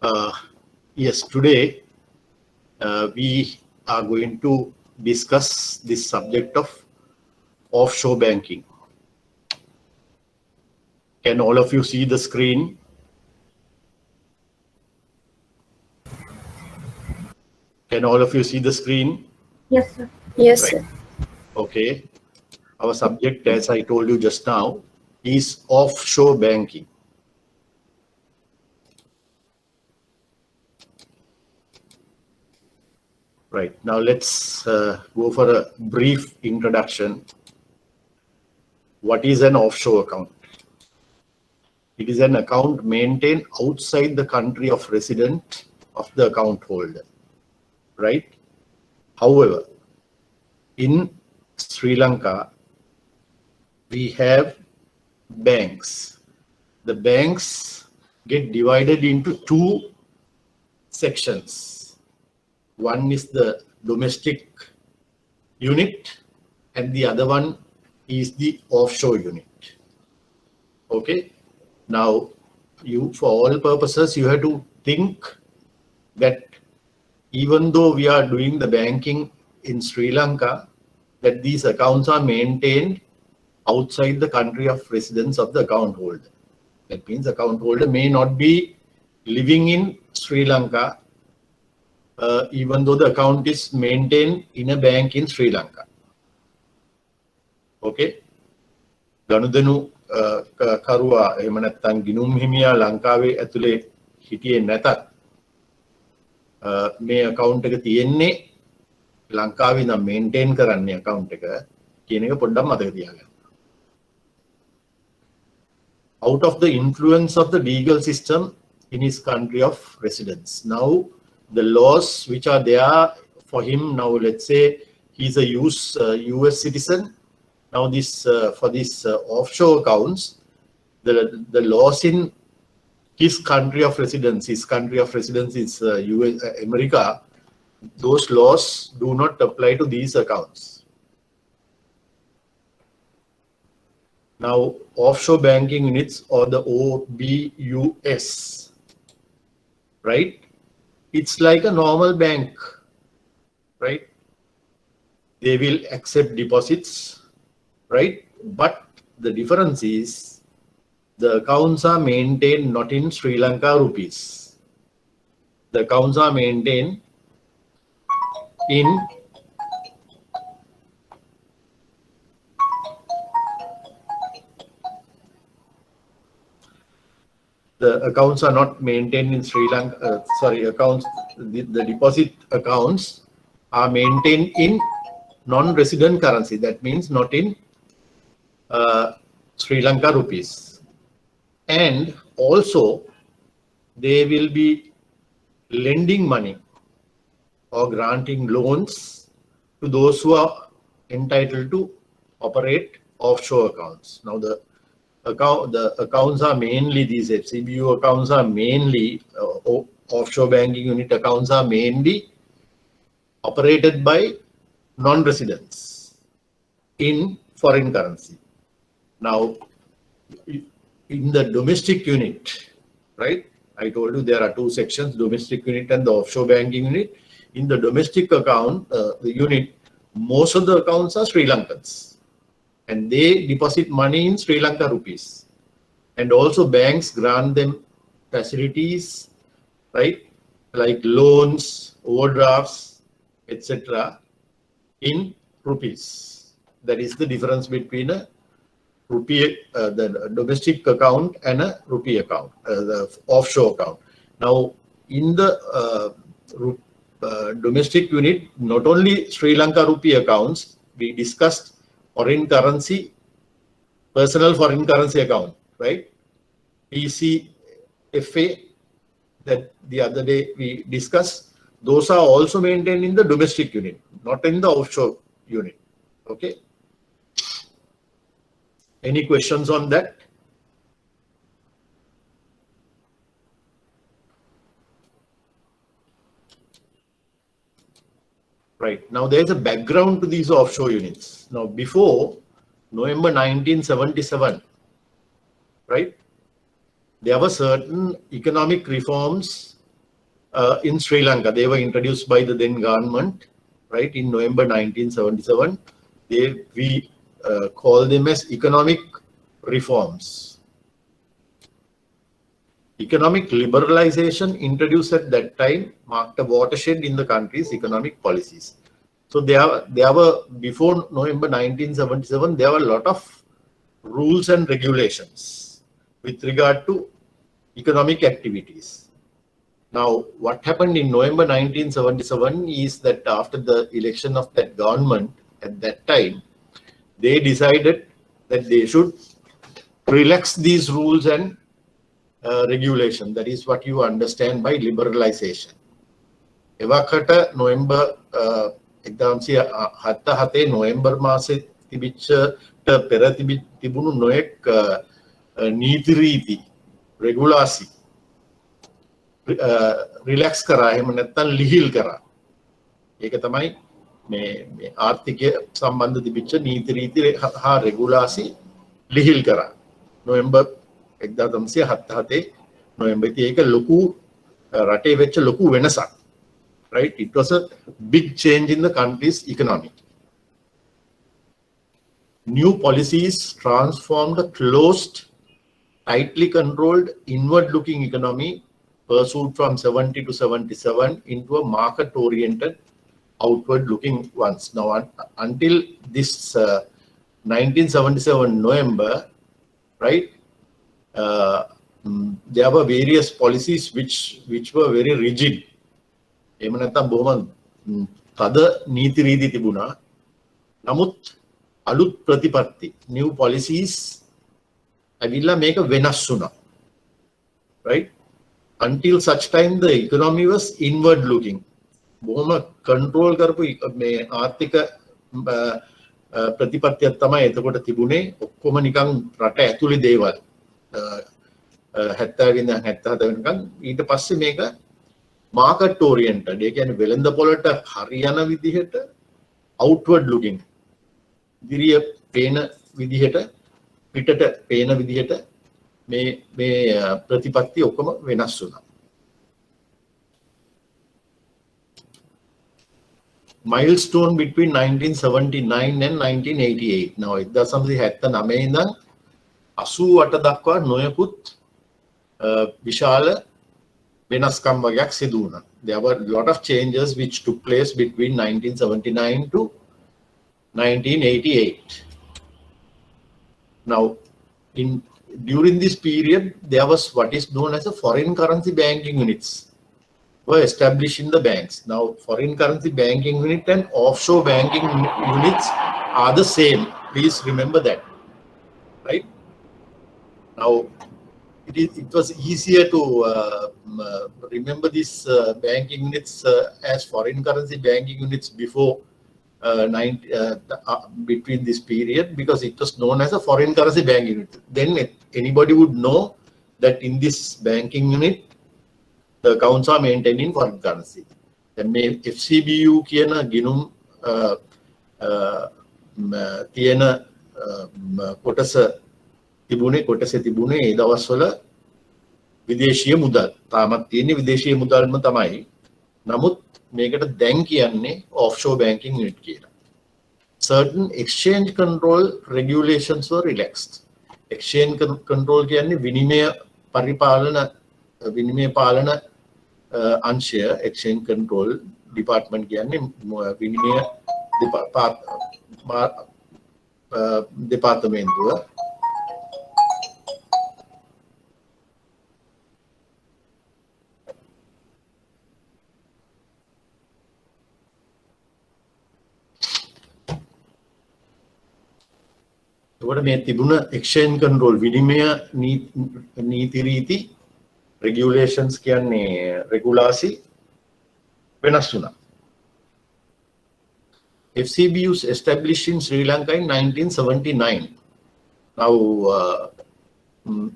Uh, yes, today we are going to discuss this subject of offshore banking. Can all of you see the screen? Can all of you see the screen? Yes, sir. Yes, Right. sir. Okay. Our subject, as I told you just now, is offshore banking. Right. Now let's go for a brief introduction. What is an offshore account? It is an account maintained outside the country of resident of the account holder, right? However, in Sri Lanka, we have banks. The banks get divided into two sections. One is the domestic unit and the other one is the offshore unit. Okay. Now, for all purposes, you have to think that even though we are doing the banking in Sri Lanka, that these accounts are maintained outside the country of residence of the account holder. That means account holder may not be living in Sri Lanka, even though the account is maintained in a bank in Sri Lanka. Okay. ගනුදෙනු කරුවා එහෙම නැත්නම් ගිණුම් හිමියා ලංකාවේ ඇතුලේ හිටියේ නැතත් මේ account එක තියෙන්නේ ලංකාවේ නම් maintain කරන්නේ account එක කියන එක පොඩ්ඩක් මතක තියාගන්න. Out of the influence of the legal system in his country of residence. Now, the laws which are there for him, now let's say he's a US citizen. Now this for this offshore accounts, the laws in his country of residence is US, America. Those laws do not apply to these accounts. Now, offshore banking units or the OBUS, right? It's like a normal bank, right? They will accept deposits, right? But the difference is the accounts are maintained not in Sri Lanka rupees. The accounts are maintained in the accounts are not maintained in Sri Lanka, the deposit accounts are maintained in non-resident currency. That means not in Sri Lanka rupees. And also they will be lending money or granting loans to those who are entitled to operate offshore accounts. Now the accounts are mainly, these FCBU accounts are mainly, offshore banking unit accounts are mainly operated by non-residents in foreign currency. Now, in the domestic unit, right? I told you there are two sections, domestic unit and the offshore banking unit. In the domestic account, the unit, most of the accounts are Sri Lankans. And they deposit money in Sri Lanka rupees. And also banks grant them facilities, right? Like loans, overdrafts, etc. in rupees. That is the difference between a rupee, the domestic account and a rupee account, the offshore account. Now, in the domestic unit, not only Sri Lanka rupee accounts, we discussed foreign currency, personal foreign currency account, right? PCFA, that the other day we discussed, those are also maintained in the domestic unit, not in the offshore unit. Okay. Any questions on that? Right. Now there's a background to these offshore units. Now before November 1977, right, there were certain economic reforms in Sri Lanka. They were introduced by the then government, right, in November 1977. We call them as economic reforms. Economic liberalization introduced at that time marked a watershed in the country's economic policies. So there were, before November 1977, there were a lot of rules and regulations with regard to economic activities. Now, what happened in November 1977 is that after the election of that government at that time, they decided that they should relax these rules and regulation. That is what you understand by liberalization. එවකට නොවැම්බර් 1977 නොවැම්බර් මාසෙ තිබිච්චට පෙර තිබුණු නොයෙක් නීති රීති රෙගුලාසි relax කරා, එහෙම නැත්නම් ලිහිල් කරා. ඒක තමයි මේ ආර්ථිකය සම්බන්ධ තිබිච්ච නීති රීති හා රෙගුලාසි ලිහිල් කරා. නොවැම්බර් 1977 නොවැම්බර් ඒක ලොකු රටේ වෙච්ච ලොකු වෙනසක්. Right? It was a big change in the country's economy. New policies transformed a closed, tightly controlled, inward-looking economy pursued from 70 to 77 into a market-oriented, outward-looking ones. Now, until this 1977 November, right, there were various policies which were very rigid. එහෙම නැත්නම් බොහොම තද නීති රීති තිබුණා. නමුත් අලුත් ප්‍රතිපත්ති new policies ඇවිල්ලා මේක වෙනස් වුණා. Right? Until such time the economy was inward looking. බොහොම control කරපු මේ ආර්ථික ප්‍රතිපත්තියක් තමයි එතකොට තිබුණේ. ඔක්කොම නිකන් රට ඇතුලේ දේවල් 70 ඉඳන් 77 වෙනකන්. ඊට පස්සේ මේක market oriented, ඒ කියන්නේ වෙළඳ පොළට හරියන විදිහට outward looking, ඉදිරිය පේන විදිහට පිටට පේන විදිහට මේ ප්‍රතිපත්ති ඔක්කොම වෙනස් වුණා. Milestone between 1979 and 1988. Now 1979 ඉඳන් 88 දක්වා නොයෙකුත් විශාල වෙනස්කම් වගේක් සිදු වුණා. There were a lot of changes which took place between 1979 to 1988. Now, during this period, there was what is known as a foreign currency banking units were established in the banks. Now, foreign currency banking unit and offshore banking units are the same. Please remember that, right? Now, it was easier to remember these banking units as foreign currency banking units before between this period, because it was known as a foreign currency banking unit. Then anybody would know that in this banking unit the accounts are maintained in foreign currency. Then FCBU කියන ගිණුම් තියෙන කොටසේ තිබුණේ ඒ දවස්වල විදේශීය මුදල්. තාමත් තියෙන්නේ විදේශීය මුදල්ම තමයි. නමුත් මේකට දැන් කියන්නේ offshore banking unit කියලා. Certain exchange control regulations were relaxed. Exchange control කියන්නේ විනිමය පාලන අංශය. Exchange control department කියන්නේ විනිමය දෙපාර්තමේන්තුව. මේ තිබුණ exchange control විනිමය නීති රීති regulations කියන්නේ රෙගුලාසි වෙනස් වුණා. FCBUs established in Sri Lanka in 1979. Now,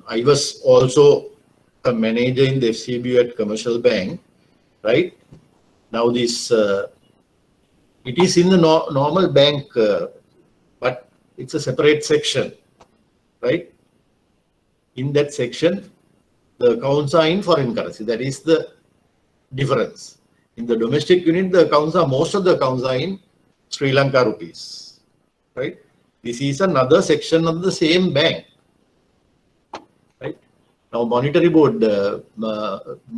I was also a manager in the FCBU at Commercial Bank, right? Now this, it is in the normal bank, but it's a separate section, right? In that section, the accounts are in foreign currency. That is the difference. In the domestic unit, the accounts are, most of the accounts are in Sri Lanka rupees, right? This is another section of the same bank, right? Now, Monetary Board,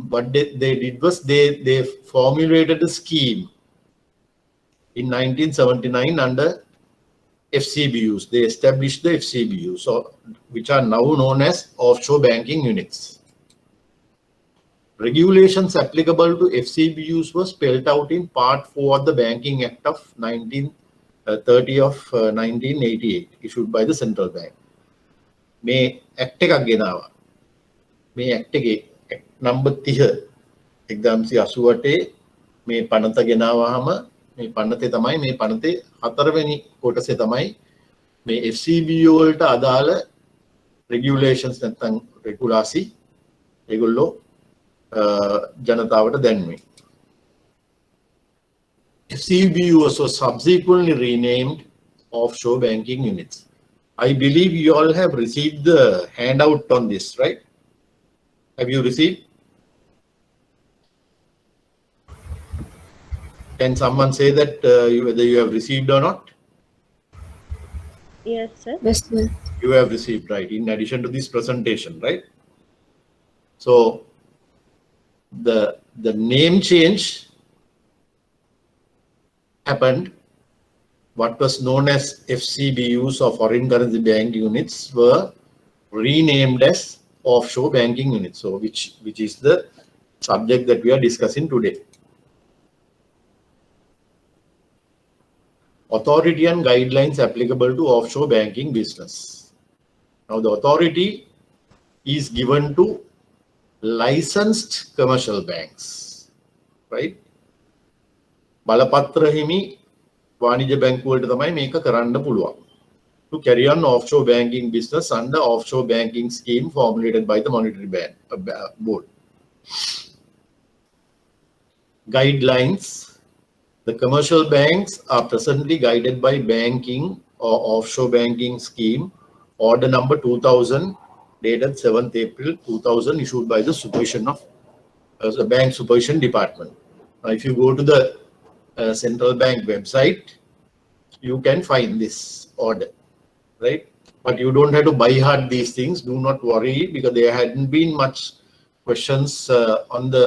what they did was they formulated a scheme in 1979 under FCBUs. They established the FCBUs, so, which are now known as offshore banking units. Regulations applicable to FCBUs were spelled out in Part 4 of the Banking Act of 1930 of 1988, issued by the Central Bank. මේ act එකක් ගෙනාවා. මේ act එකේ number 30 1988 මේ පනත ගෙනාවාම මේ පනතේ තමයි මේ පනතේ 4 වෙනි කොටසේ තමයි මේ FCBU වලට අදාළ regulations නැත්නම් රෙගුලාසි ඒගොල්ලෝ ජනතාවට දැන්වේ. FCBUs was subsequently renamed offshore banking units. I believe you all have received the handout on this, right? Have you received? Can someone say that whether you have received or not? Yes, sir. Yes, sir. You have received, right? In addition to this presentation, right? So the name change happened. What was known as FCBUs or foreign currency bank units were renamed as offshore banking units. So which is the subject that we are discussing today. Authority and guidelines applicable to offshore banking business. Now the authority is given to licensed commercial banks, right? බලපත්‍ර හිමි වාණිජ බැංකු වලට තමයි මේක කරන්න පුළුවන්. To carry on offshore banking business under offshore banking scheme formulated by the Monetary Board. Guidelines. The commercial banks are presently guided by banking or offshore banking scheme order number 2000 dated 7th April 2000 issued by the supervision of the Bank Supervision Department. Now, if you go to the Central Bank website, you can find this order, right? But you don't have to by heart these things. Do not worry, because there hadn't been much questions on the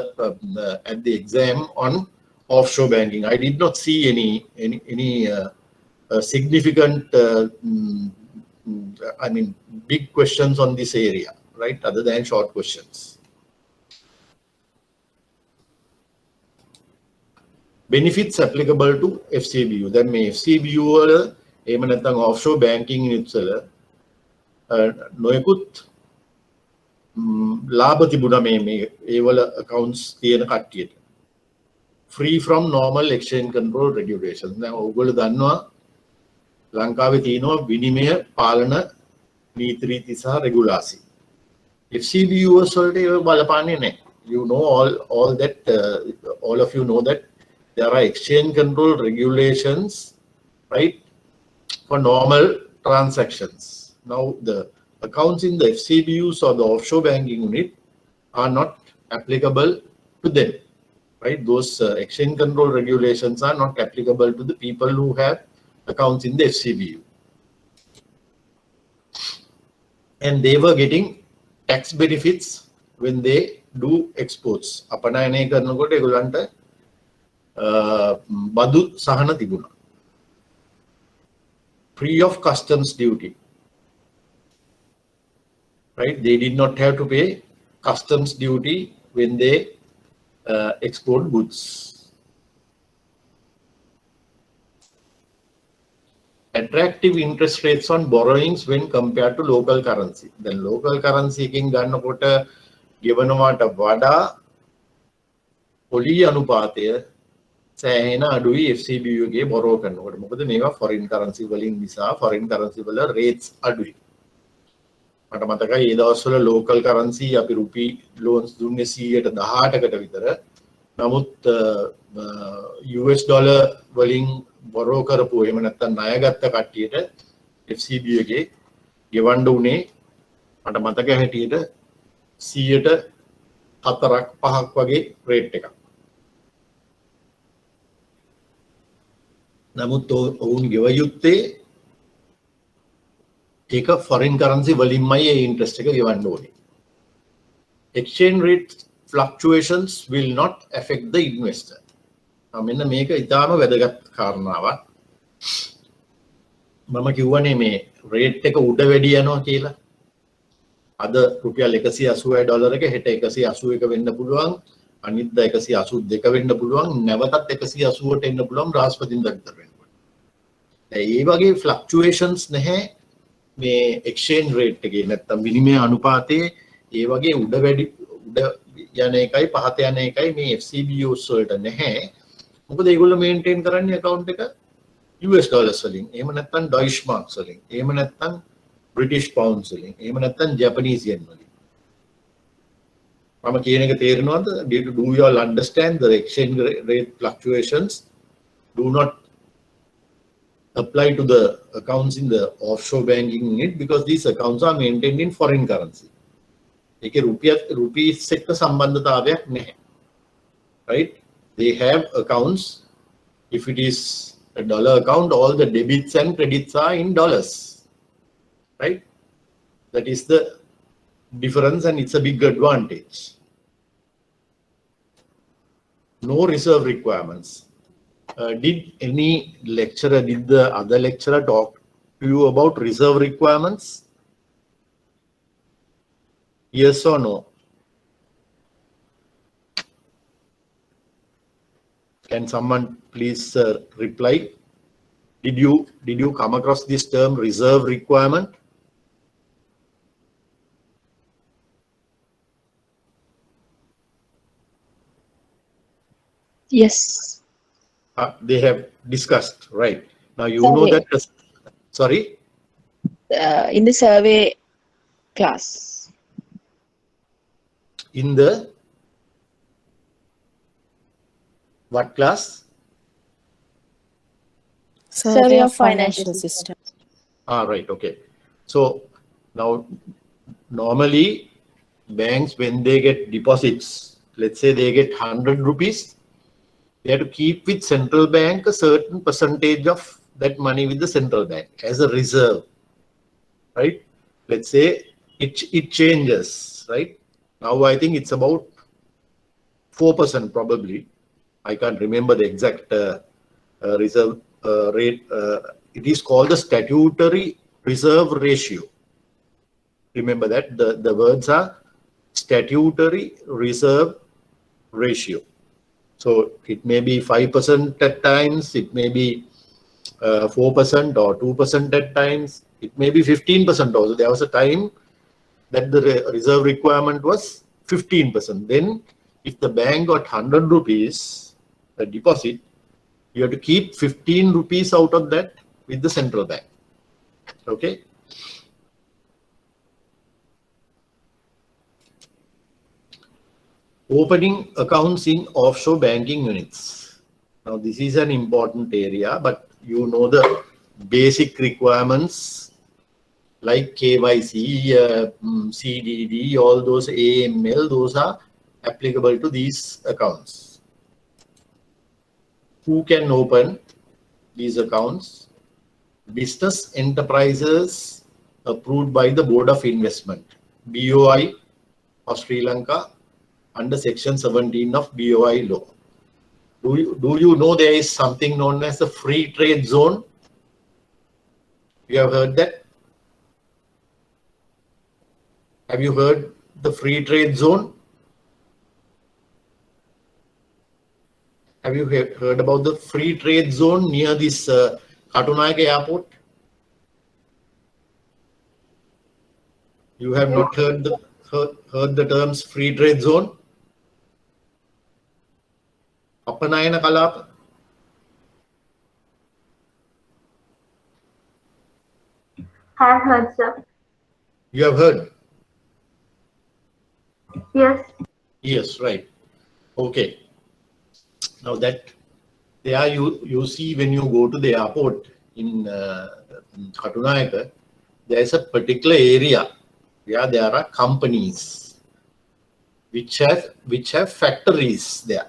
at the exam on offshore banking. I did not see any significant I mean big questions on this area, right? Other than short questions. Benefits applicable to FCBU. Then may FCBU වල එහෙම නැත්නම් offshore banking units වල නොයෙකුත් ලාභ තිබුණා මේ ඒවල accounts තියෙන කට්ටියට. Free from normal exchange control regulations. දැන් ඔයගොල්ලෝ දන්නවා ලංකාවේ තියෙනවා විනිමය පාලන නීති රීති සහ රෙගුලාසි. FCBUs වලට ඒක බලපාන්නේ නැහැ. You know all that all of you know that there are exchange control regulations, right, for normal transactions. Now the accounts in the FCBUs or the offshore banking unit are not applicable to them, right? Those exchange control regulations are not applicable to the people who have accounts in the FCBU. And they were getting tax benefits when they do exports. අපනයනය කරනකොට ඒගොල්ලන්ට බදු සහන තිබුණා. Free of customs duty, right? They did not have to pay customs duty when they export goods. Attractive interest rates on borrowings when compared to local currency. Then local currency එකෙන් ගන්නකොට ගෙවනවාට වඩා පොලි අනුපාතය සෑහෙන අඩුයි FCBU එකේ borrow කරනකොට. මොකද මේවා foreign currency වලින් නිසා foreign currency වල rates අඩුයි. මට මතකයි ඒ දවස්වල local currency අපි රුපී loans දුන්නේ 118කට විතර. නමුත් US dollar වලින් borrow කරපු එහෙම නැත්නම් ණය ගත්ත කට්ටියට FCBU එකේ ගෙවන්න උනේ මට මතක හැටියට 104ක් 5ක් වගේ රේට් එකක්. නමුත් ඔවුන් ගෙව යුත්තේ ඒක foreign currency වලින්මයි ඒ interest එක ගෙවන්න ඕනේ. Exchange rate fluctuations will not affect the investor. මෙන්න මේක ඉතාම වැදගත් කාරණාවක්. මම කිව්වනේ මේ රේට් එක උඩ වැඩි යනවා කියලා. අද රුපියල් 186 ඩොලර් එක හෙට 181 වෙන්න පුළුවන්. අනිද්දා 182 වෙන්න පුළුවන්. නැවතත් 180ට එන්න පුළුවන් බ්‍රහස්පතින්දා විතර වෙනකොට. ඒ වගේ fluctuations නැහැ මේ exchange rate එකේ නැත්තම් විනිමය අනුපාතයේ ඒ වගේ උඩ වැඩි උඩ යන එකයි පහත යන එකයි මේ FCBOs වලට නැහැ. මොකද ඒගොල්ලෝ මේන්ටේන් කරන්නේ account එක US dollars වලින්. එහෙම නැත්නම් Deutsche Marks වලින්. එහෙම නැත්නම් British pounds වලින්. එහෙම නැත්නම් Japanese yen වලින්. මම කියන එක තේරෙනවද? Do you all understand the exchange rate fluctuations do not apply to the accounts in the offshore banking unit because these accounts are maintained in foreign currency. ඒකේ rupees එක්ක සම්බන්ධතාවයක් නැහැ. Right? They have accounts. If it is a dollar account, all the debits and credits are in dollars. Right? That is the difference and it's a big advantage. No reserve requirements. Did the other lecturer talk to you about reserve requirements? Yes or no? Can someone please reply? Did you come across this term reserve requirement? Yes. They have discussed, right? Now you know that. Sorry? In the survey class. In the what class? Survey of financial system. Right, okay. So now normally banks, when they get deposits, let's say they get 100 rupees, they have to keep with central bank a certain percentage of that money with the central bank as a reserve, right? Let's say it changes, right? Now I think it's about 4% probably. I can't remember the exact reserve rate. It is called the statutory reserve ratio. Remember that the words are statutory reserve ratio. So it may be 5% at times, it may be 4% or 2% at times, it may be 15% also. There was a time that the reserve requirement was 15%. Then if the bank got 100 rupees a deposit, you have to keep 15 rupees out of that with the central bank. Okay. Opening accounts in offshore banking units. Now this is an important area, but you know the basic requirements like KYC, CDD, all those AML, those are applicable to these accounts. Who can open these accounts? Business enterprises approved by the Board of Investment, BOI of Sri Lanka, under section 17 of BOI law. Do you know there is something known as a free trade zone? You have heard that? Have you heard the free trade zone? Have you heard about the free trade zone near this Katunayake airport? You have not heard the terms free trade zone? Appanayana Kalapa? I have heard, sir. You have heard? Yes. Yes, right. Okay. Now that there you see when you go to the airport in Katunayaka, there is a particular area where there are companies which have factories there.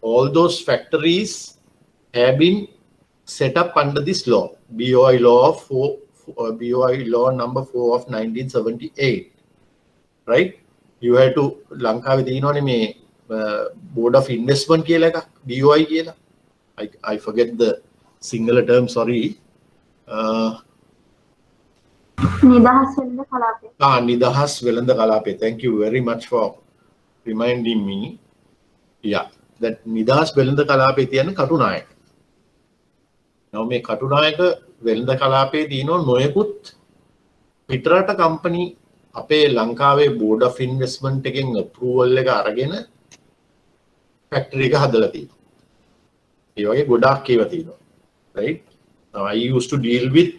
All those factories have been set up under this law, BOI law BOI law number 4 of 1978, right? You had to ලංකාවේ තියෙනවනේ මේ board of investment කියලා එකක්, BOI කියලා. I forget the singular term, sorry. නිදහස් වෙළඳ කලාපය. නිදහස් වෙළඳ කලාපය. Thank you very much for reminding me. Yeah, that නිදහස් වෙළඳ කලාපයේ තියෙන කටුනායක. now මේ කටුනායක වෙළඳ කලාපයේ තියෙන නොයෙකුත් පිටරට කම්පැනි අපේ ලංකාවේ board of investment එකෙන් approval එක අරගෙන factory එක හදලා තියෙනවා. ඒ වගේ ගොඩාක් ඒවා තියෙනවා. Right? Now I used to deal with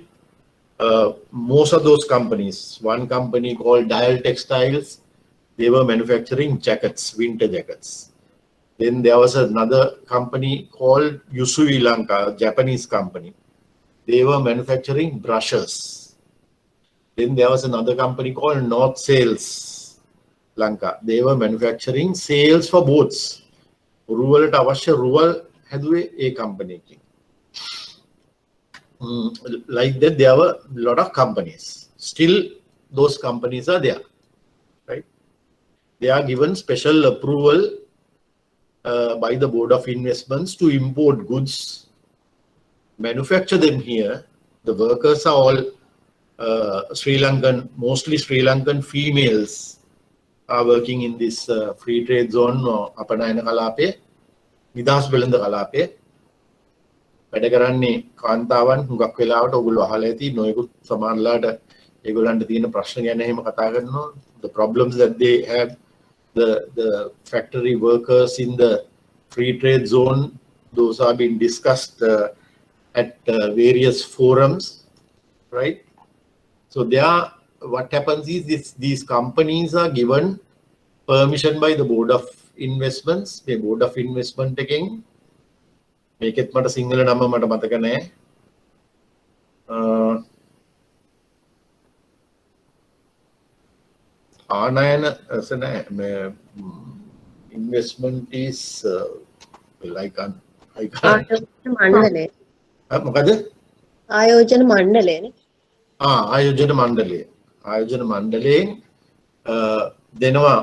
most of those companies. One company called Dial Textiles, they were manufacturing jackets, winter jackets. Then there was another company called Yusui Lanka, a Japanese company. They were manufacturing brushes. Then there was another company called North Sails Lanka. They were manufacturing sails for boats. Rural අවශ්‍ය rural හැදුවේ ඒ company එකකින්. Like that, there were a lot of companies. Still, those companies are there, right? They are given special approval by the Board of Investments to import goods, manufacture them here. The workers are all Sri Lankan, mostly Sri Lankan females are working in this free trade zone or Apanayana Kalape, නිදහස් වෙළඳ කලාපය. වැඩ කරන්නේ කාන්තාවන් හුඟක් වෙලාවට ඔයගොල්ලෝ අහලා ඇති නොයෙකුත් සමහරලාට ඒගොල්ලන්ට තියෙන ප්‍රශ්න ගැන එහෙම කතා කරනවා. The problems that they have, the factory workers in the free trade zone, those are being discussed at various forums, right? So there, what happens is these companies are given permission by the Board of Investments. The Board of Investment එකෙන් මේකෙත් මට සිංහල නම මට මතක නැහැ. ආනයන investment is like I can't. මණ්ඩලය. මොකද? ආයෝජන මණ්ඩලයනේ. ආයෝජන මණ්ඩලය. ආයෝජන මණ්ඩලයෙන් දෙනවා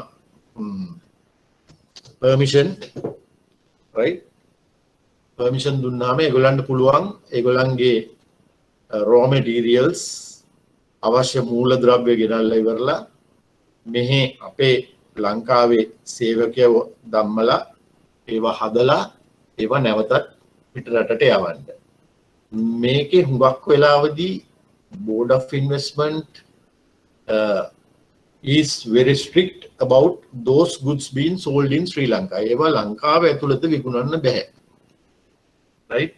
permission, right? Permission දුන්නාම ඒගොල්ලන්ට පුළුවන් ඒගොල්ලන්ගේ raw materials අවශ්‍ය මූලද්‍රව්‍ය ගෙනල්ලා ඉවරලා මෙහි අපේ ලංකාවේ සේවකයව ධම්මලා ඒවා හදලා ඒවා නැවතත් පිටරටට යවන්න. මේකේ හුඟක් වෙලාවදී Board of Investment is very strict about those goods being sold in Sri Lanka. ඒවා ලංකාව ඇතුළත විකුණන්න බෑ. Right?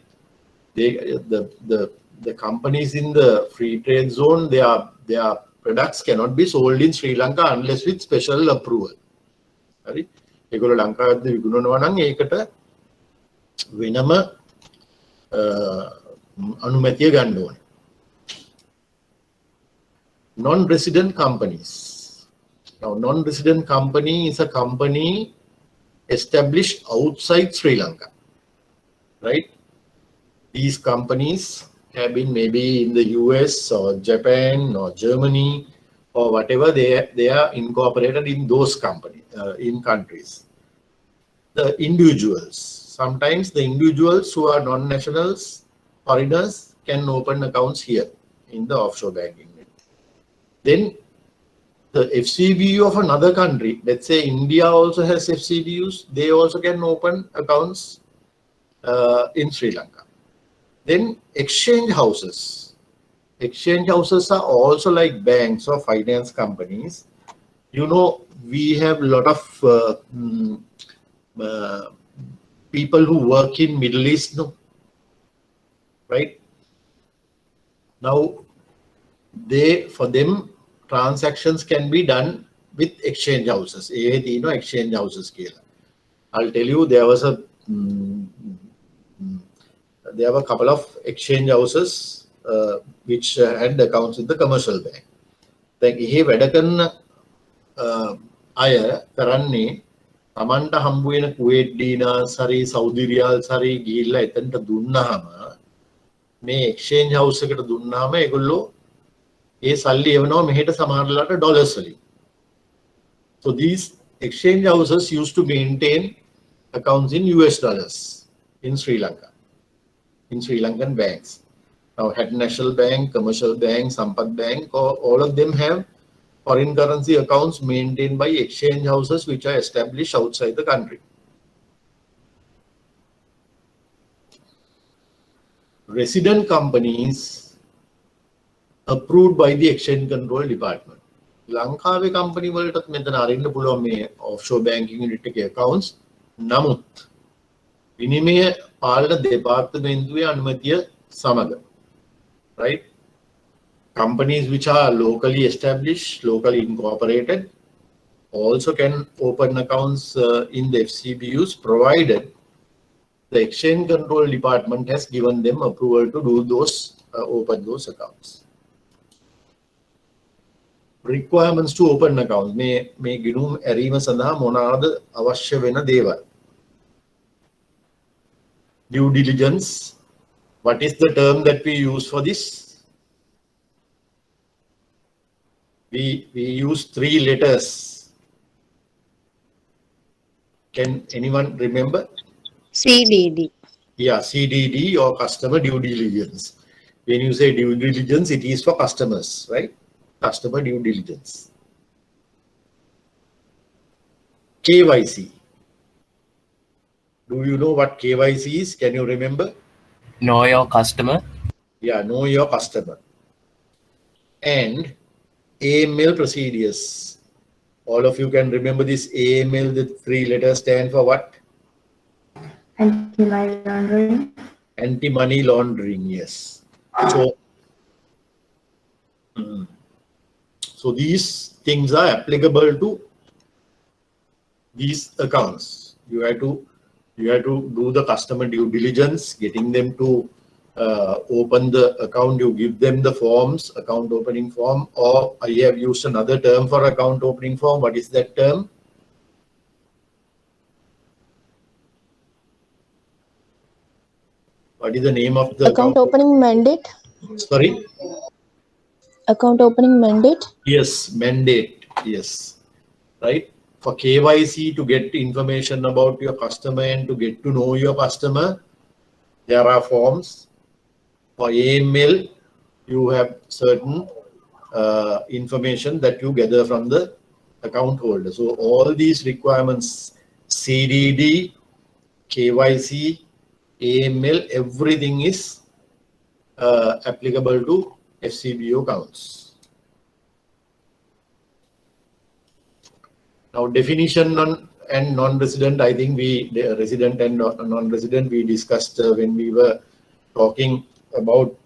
The companies in the free trade zone, their products cannot be sold in Sri Lanka unless with special approval. Right? ඒගොල්ලෝ ලංකාවේ විකුණනවා නම් ඒකට වෙනම අනුමැතිය ගන්න ඕනේ. Non-resident companies. Now, non-resident company is a company established outside Sri Lanka, right? These companies have been maybe in the US or Japan or Germany or whatever. They are incorporated in those companies, in countries. The individuals, sometimes the individuals who are non-nationals, foreigners, can open accounts here in the offshore banking. Then the FCBU of another country, let's say India also has FCBUs, they also can open accounts in Sri Lanka. Then exchange houses. Exchange houses are also like banks or finance companies. You know, we have a lot of people who work in Middle East, no? Right? Now, for them, transactions can be done with exchange houses. Exchange houses. I'll tell you, there were a couple of exchange houses which had accounts with the commercial bank. Then, වැඩ කරන අය කරන්නේ තමන්ට හම්බ වෙන කුවේට් ඩීනාස් හරි Saudi රියාල්ස් හරි ගිහිල්ලා එතනට දුන්නාම මේ එක්ස්චේන්ජ් හවුස් එකට දුන්නාම ඒගොල්ලෝ ඒ සල්ලි එවනවා මෙහෙට සමහරලාට ඩොලර්ස් වලින්. So these exchange houses used to maintain accounts in US dollars in Sri Lanka, in Sri Lankan banks. Now Hatton National Bank, Commercial Bank, Sampath Bank, all of them have foreign currency accounts maintained by exchange houses which are established outside the country. Resident companies approved by the Exchange Control Department. ලංකාවේ company වලටත් මෙතන අරින්න පුළුවන් මේ offshore banking unit එකේ accounts. නමුත් විනිමය පාලන දෙපාර්තමේන්තුවේ අනුමැතිය සමග. Right? Companies which are locally established, locally incorporated, also can open accounts in the FCBUs provided the Exchange Control Department has given them approval to do those, open those accounts. Requirements to open accounts. මේ ගිණුම් ඇරීම සඳහා මොනවාද අවශ්‍ය වෙන දේවල්? Due diligence. What is the term that we use for this? We use 3 letters. Can anyone remember? CDD. Yeah, CDD or customer due diligence. When you say due diligence, it is for customers, right? Customer due diligence. KYC. Do you know what KYC is? Can you remember? Know your customer. Yeah, know your customer. And AML procedures. All of you can remember this AML, the 3 letters stand for what? Anti-money laundering. Anti-money laundering, yes. So these things are applicable to these accounts. You have to do the customer due diligence, getting them to open the account. You give them the forms, account opening form, or I have used another term for account opening form. What is that term? What is the name of the Account opening mandate. Sorry? Account opening mandate. Yes, mandate. Yes, right. For KYC to get information about your customer and to get to know your customer, there are forms. For AML, you have certain information that you gather from the account holder. So all these requirements, CDD, KYC, AML, everything is applicable to FCBO accounts. Now, definition and non-resident, I think resident and non-resident, we discussed when we were talking about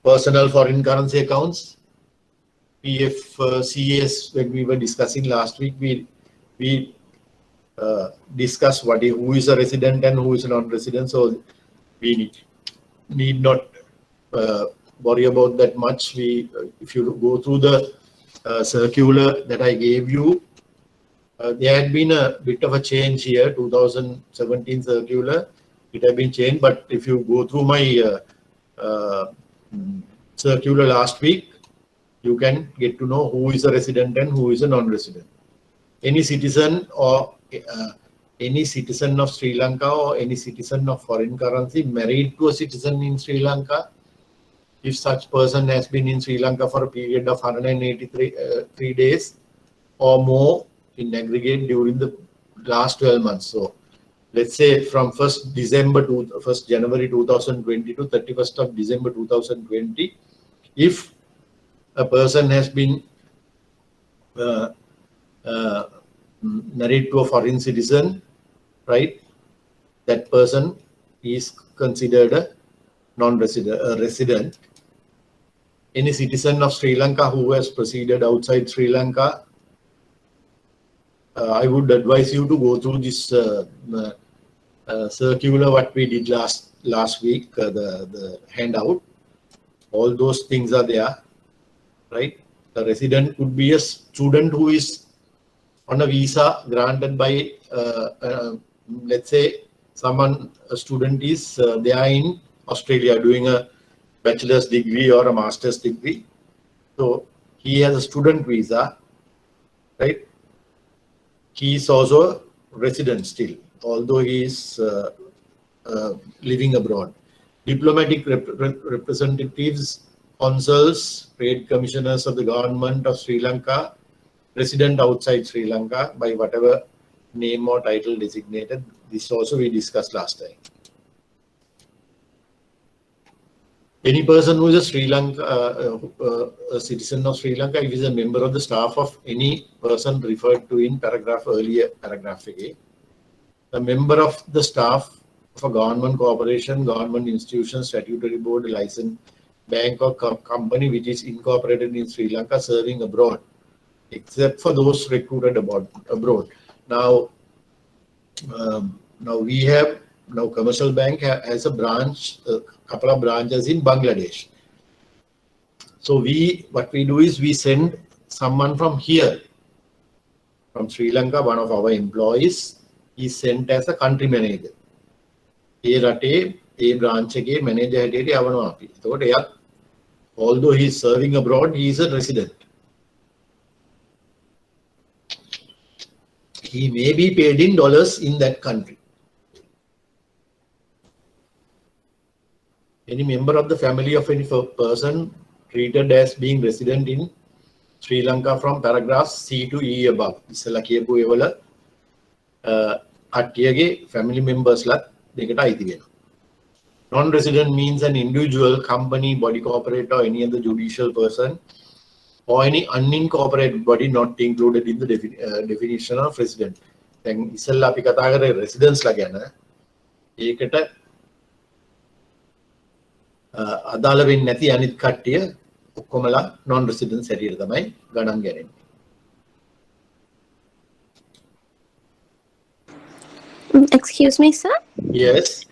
personal foreign currency accounts. PFCS, when we were discussing last week, we discussed who is a resident and who is a non-resident. So we need not worry about that much. If you go through the circular that I gave you, there had been a bit of a change here. 2017 circular, it had been changed. But if you go through my circular last week, you can get to know who is a resident and who is a non-resident. Any citizen or any citizen of Sri Lanka or any citizen of foreign currency married to a citizen in Sri Lanka, if such person has been in Sri Lanka for a period of 183 days or more in aggregate during the last 12 months. So let's say from 1st January 2020 to 31st of December 2020, if a person has been married to a foreign citizen, right, that person is considered a non-resident, resident. Any citizen of Sri Lanka who has proceeded outside Sri Lanka, I would advise you to go through this circular what we did last week, the handout. All those things are there, right? The resident could be a student who is on a visa granted by, let's say, a student is there in Australia doing a bachelor's degree or a master's degree. So he has a student visa, right? He is also a resident still, although he is living abroad. Diplomatic representatives, consuls, trade commissioners of the government of Sri Lanka, resident outside Sri Lanka by whatever name or title designated. This also we discussed last time. Any person who is a Sri Lanka, a citizen of Sri Lanka, if he is a member of the staff of any person referred to in earlier paragraph A, a member of the staff of a government corporation, government institution, statutory board, licensed bank or company which is incorporated in Sri Lanka serving abroad, except for those recruited abroad. Now we have Commercial Bank has a branch, a couple of branches in Bangladesh. So what we do is we send someone from here, from Sri Lanka, one of our employees is sent as a country manager. ඒ රටේ ඒ branch එකේ manager හැටියට යවනවා අපි. එතකොට එයා although he is serving abroad, he is a resident. He may be paid in dollars in that country. Any member of the family of any person treated as being resident in Sri Lanka from paragraphs C to E above. ඉස්සලා කියපු ඒවල කට්ටියගේ family members ලත් දෙකට අයිති වෙනවා. Non-resident means an individual, company, body corporate or any other judicial person or any unincorporated body not included in the definition of resident. දැන් ඉස්සලා අපි කතා කරේ residents ලා ගැන. ඒකට අදාළ වෙන්නේ නැති අනිත් කට්ටිය ඔක්කොමලා non-residents හැටියට තමයි ගණන් ගන්නේ. Excuse me, sir. Yes.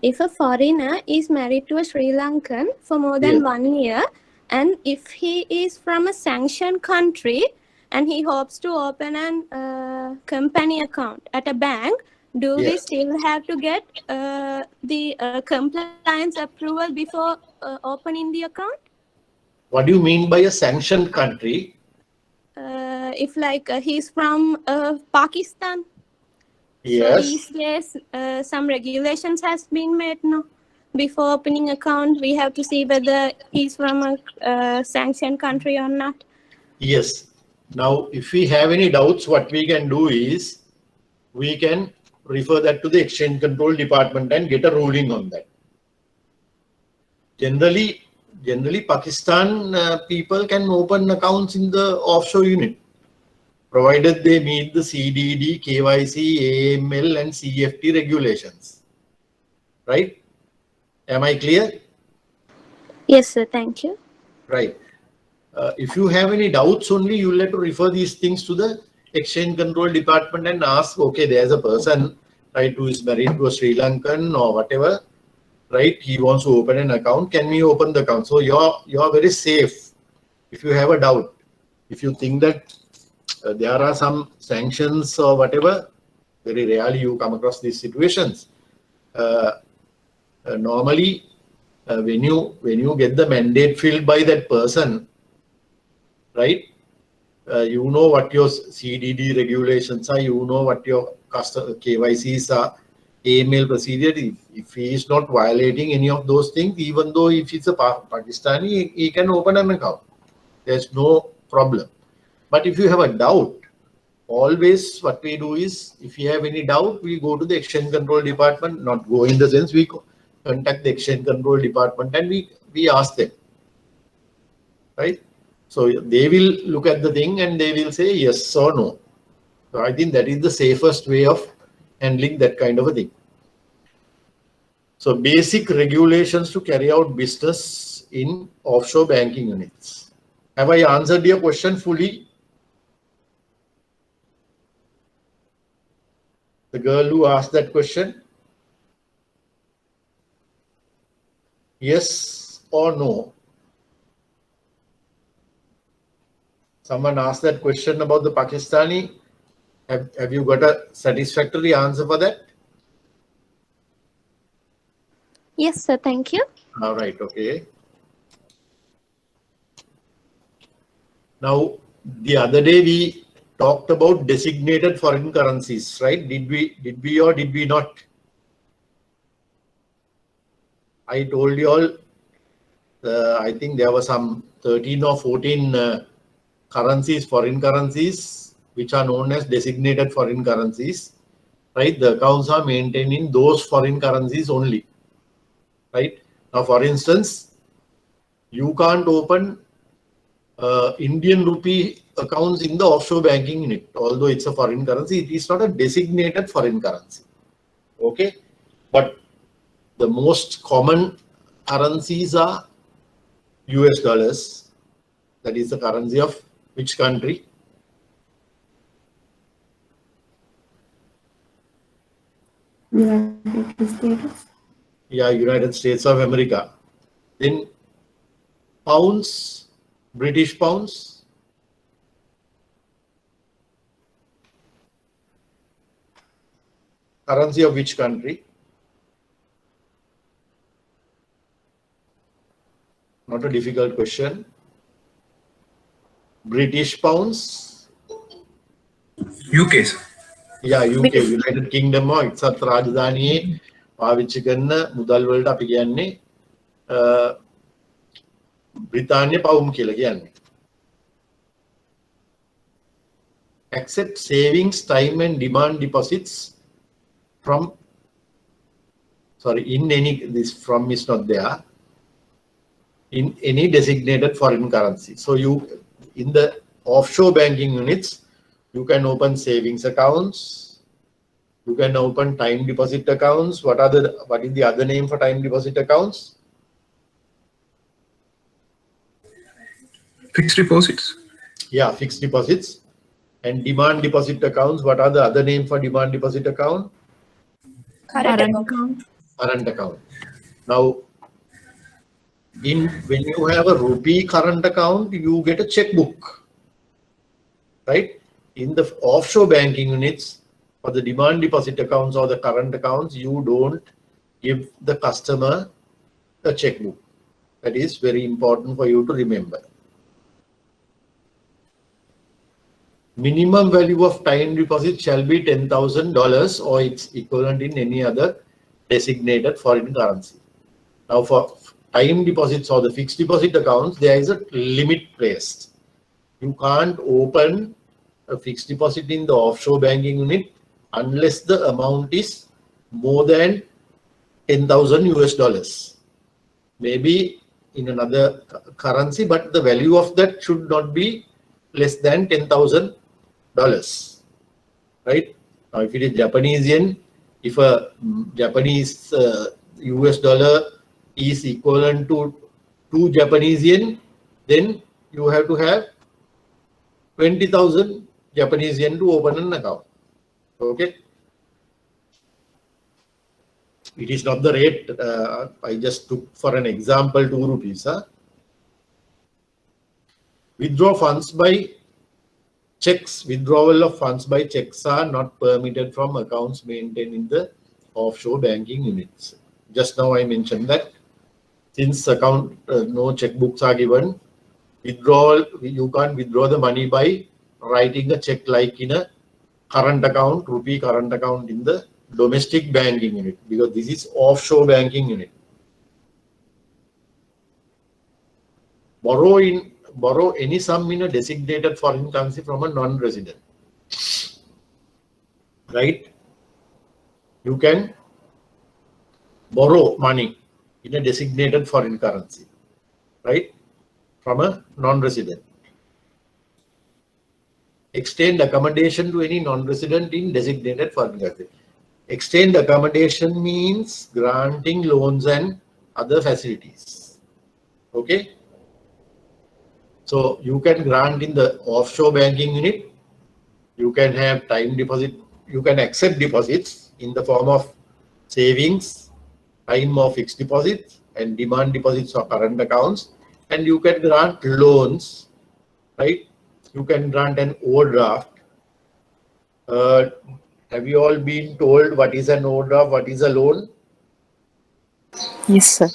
If a foreigner is married to a Sri Lankan for more than 1 year, and if he is from a sanctioned country and he hopes to open an company account at a bank, do we still have to get the compliance approval before opening the account? What do you mean by a sanctioned country? If like he's from Pakistan. Yes. So these days, some regulations has been made now. Before opening account, we have to see whether he's from a sanctioned country or not. Yes. Now, if we have any doubts, what we can do is we can refer that to the Exchange Control Department and get a ruling on that. Generally, Pakistan people can open accounts in the offshore unit, provided they meet the CDD, KYC, AML and CFT regulations. Right? Am I clear? Yes, sir. Thank you. Right. If you have any doubts only, you'll have to refer these things to the Exchange Control Department and ask, okay, there's a person, right, who is married to a Sri Lankan or whatever, right? He wants to open an account. Can we open the account? So you're very safe if you have a doubt. If you think that there are some sanctions or whatever, very rarely you come across these situations. Normally, when you get the mandate filled by that person, right? You know what your CDD regulations are. You know what your KYCs are, AML procedure. If he is not violating any of those things, even though if it's a Pakistani, he can open an account. There's no problem. But if you have a doubt, always what we do is, if you have any doubt, we go to the Exchange Control Department. Not go in the sense, we contact the Exchange Control Department and we ask them, right? So they will look at the thing and they will say yes or no. So I think that is the safest way of handling that kind of a thing. So basic regulations to carry out business in offshore banking units. Have I answered your question fully? The girl who asked that question? Yes or no? Someone asked that question about the Pakistani. Have you got a satisfactory answer for that? Yes, sir. Thank you. All right, okay. Now, the other day we talked about designated foreign currencies, right? Did we or did we not? I told you all, I think there were some 13 or 14 currencies, foreign currencies, which are known as designated foreign currencies, right? The accounts are maintained in those foreign currencies only, right? Now, for instance, you can't open Indian rupee accounts in the offshore banking unit, although it's a foreign currency. It is not a designated foreign currency, okay? But the most common currencies are US dollars. That is the currency of which country? United States. Yeah, United States of America. Then pounds, British pounds. Currency of which country? Not a difficult question. British pounds. UK, sir. Yeah, UK, United Kingdom එක්සත් රාජධානියේ පාවිච්චි කරන මුදල් වලට අපි කියන්නේ බ්‍රිතාන්‍ය පවුම් කියලා කියන්නේ. Accept savings, time and demand deposits from, sorry, in any, this from is not there, in any designated foreign currency. So you, in the offshore banking units, you can open savings accounts, you can open time deposit accounts. What is the other name for time deposit accounts? Fixed deposits. Yeah, fixed deposits. And demand deposit accounts. What are the other name for demand deposit account? Current account. Current account. Now, when you have a rupee current account, you get a checkbook, right? In the offshore banking units, for the demand deposit accounts or the current accounts, you don't give the customer a checkbook. That is very important for you to remember. Minimum value of time deposit shall be $10,000 or its equivalent in any other designated foreign currency. Now, for time deposits or the fixed deposit accounts, there is a limit placed. You can't open a fixed deposit in the offshore banking unit unless the amount is more than 10,000 US dollars. Maybe in another currency, but the value of that should not be less than $10,000, right? Now, if it is Japanese yen, if a Japanese US dollar is equivalent to 2 Japanese yen, then you have to have 20,000 Japanese yen to open an account. Okay. It is not the rate. I just took for an example 2 rupees. Huh? Withdraw funds by checks. Withdrawal of funds by checks are not permitted from accounts maintained in the offshore banking units. Just now I mentioned that since account no checkbooks are given, withdrawal, you can't withdraw the money by writing a check like in a current account, rupee current account in the domestic banking unit, because this is offshore banking unit. Borrow any sum in a designated foreign currency from a non-resident, right? You can borrow money in a designated foreign currency, right, from a non-resident. Extend accommodation to any non-resident in designated foreign currency. Extend accommodation means granting loans and other facilities. Okay. So you can grant in the offshore banking unit. You can have time deposit. You can accept deposits in the form of savings, time or fixed deposits, and demand deposits or current accounts. And you can grant loans, right? you can grant an overdraft. Have you all been told what is an overdraft, what is a loan? Yes, sir.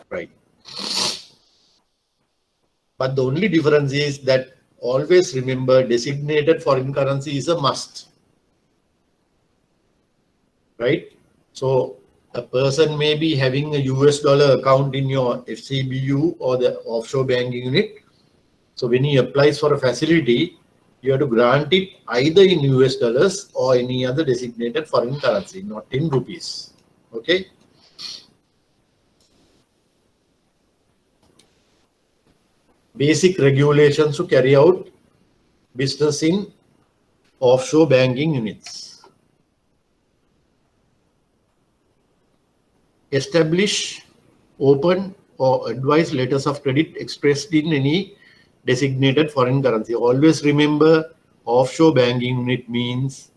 Right. But the only difference is that always remember designated foreign currency is a must. Right? So a person may be having a US dollar account in your FCBU or the offshore banking unit. So when he applies for a facility, you have to grant it either in US dollars or any other designated foreign currency, not in rupees. Okay? Basic regulations to carry out business in offshore banking units. Establish, open or advise letters of credit expressed in any designated foreign currency. Always remember, offshore banking unit means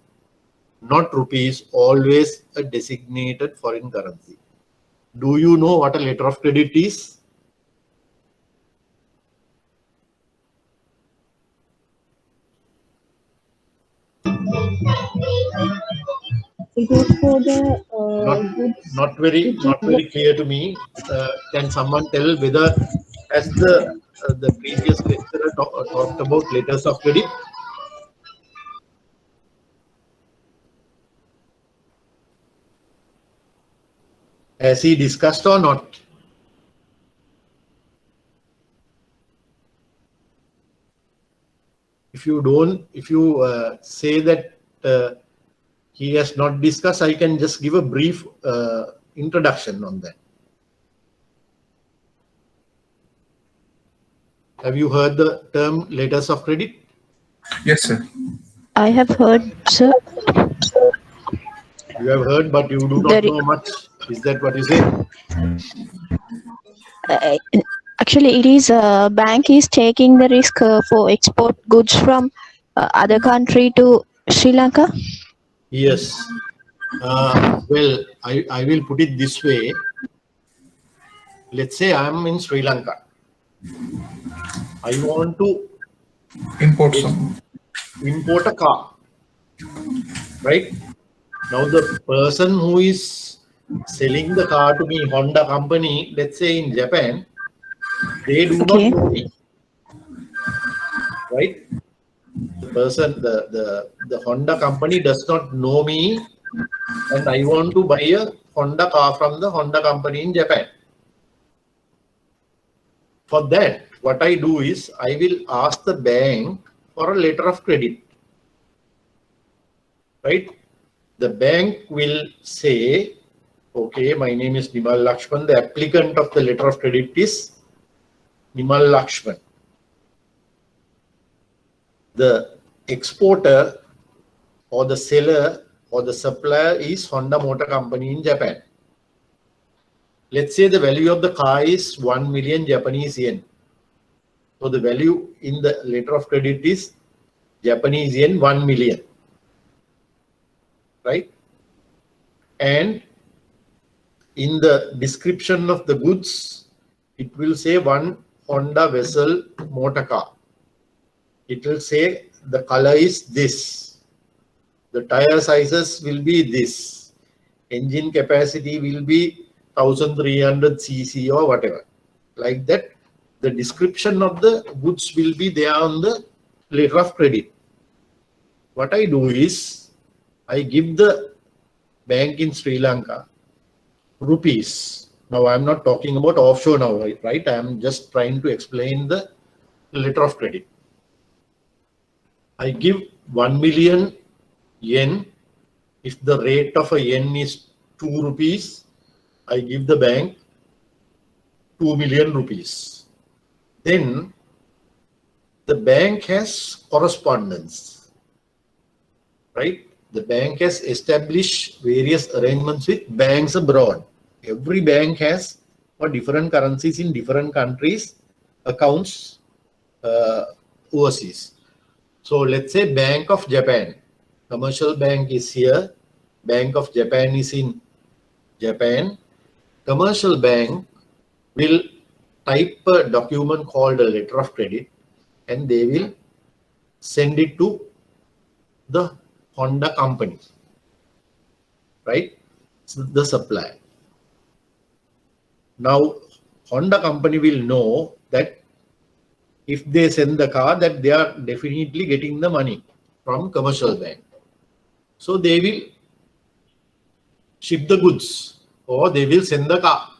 not rupees, always a designated foreign currency. Do you know what a letter of credit is? It is for the goods. Not very clear to me. Can someone tell whether, as the previous lecturer talked about letters of credit? Has he discussed or not? If you say that he has not discussed, I can just give a brief introduction on that. Have you heard the term letters of credit? Yes, sir. I have heard, sir. You have heard, but you do not know much. Is that what you say? Actually, it is bank is taking the risk for export goods from other country to Sri Lanka. Yes. Well, I will put it this way. Let's say I am in Sri Lanka. I want to Import a car. Right? Now the person who is selling the car to me, Honda company, let's say in Japan, they do not know me. Right? The person, the Honda company does not know me, and I want to buy a Honda car from the Honda company in Japan. For that, what I do is I will ask the bank for a letter of credit. Right? The bank will say, okay, my name is Nimal Lakshman. The applicant of the letter of credit is Nimal Lakshman. The exporter or the seller or the supplier is Honda Motor Company in Japan. Let's say the value of the car is 1 million Japanese yen. So the value in the letter of credit is Japanese yen 1 million. Right? And in the description of the goods, it will say one Honda vessel motor car. It will say the color is this. The tire sizes will be this. Engine capacity will be 1300 cc or whatever. Like that, the description of the goods will be there on the letter of credit. What I do is, I give the bank in Sri Lanka rupees. Now, I'm not talking about offshore now, right? I'm just trying to explain the letter of credit. I give 1 million yen. If the rate of a yen is 2 rupees, I give the bank 2 million rupees. Then the bank has correspondence, right? The bank has established various arrangements with banks abroad. Every bank has for different currencies in different countries accounts overseas. So let's say Bank of Japan, commercial bank is here, Bank of Japan is in Japan. Commercial bank will type a document called a letter of credit, and they will send it to the Honda company, right? So the supplier. Now, Honda company will know that if they send the car, that they are definitely getting the money from commercial bank. So they will ship the goods or they will send the car.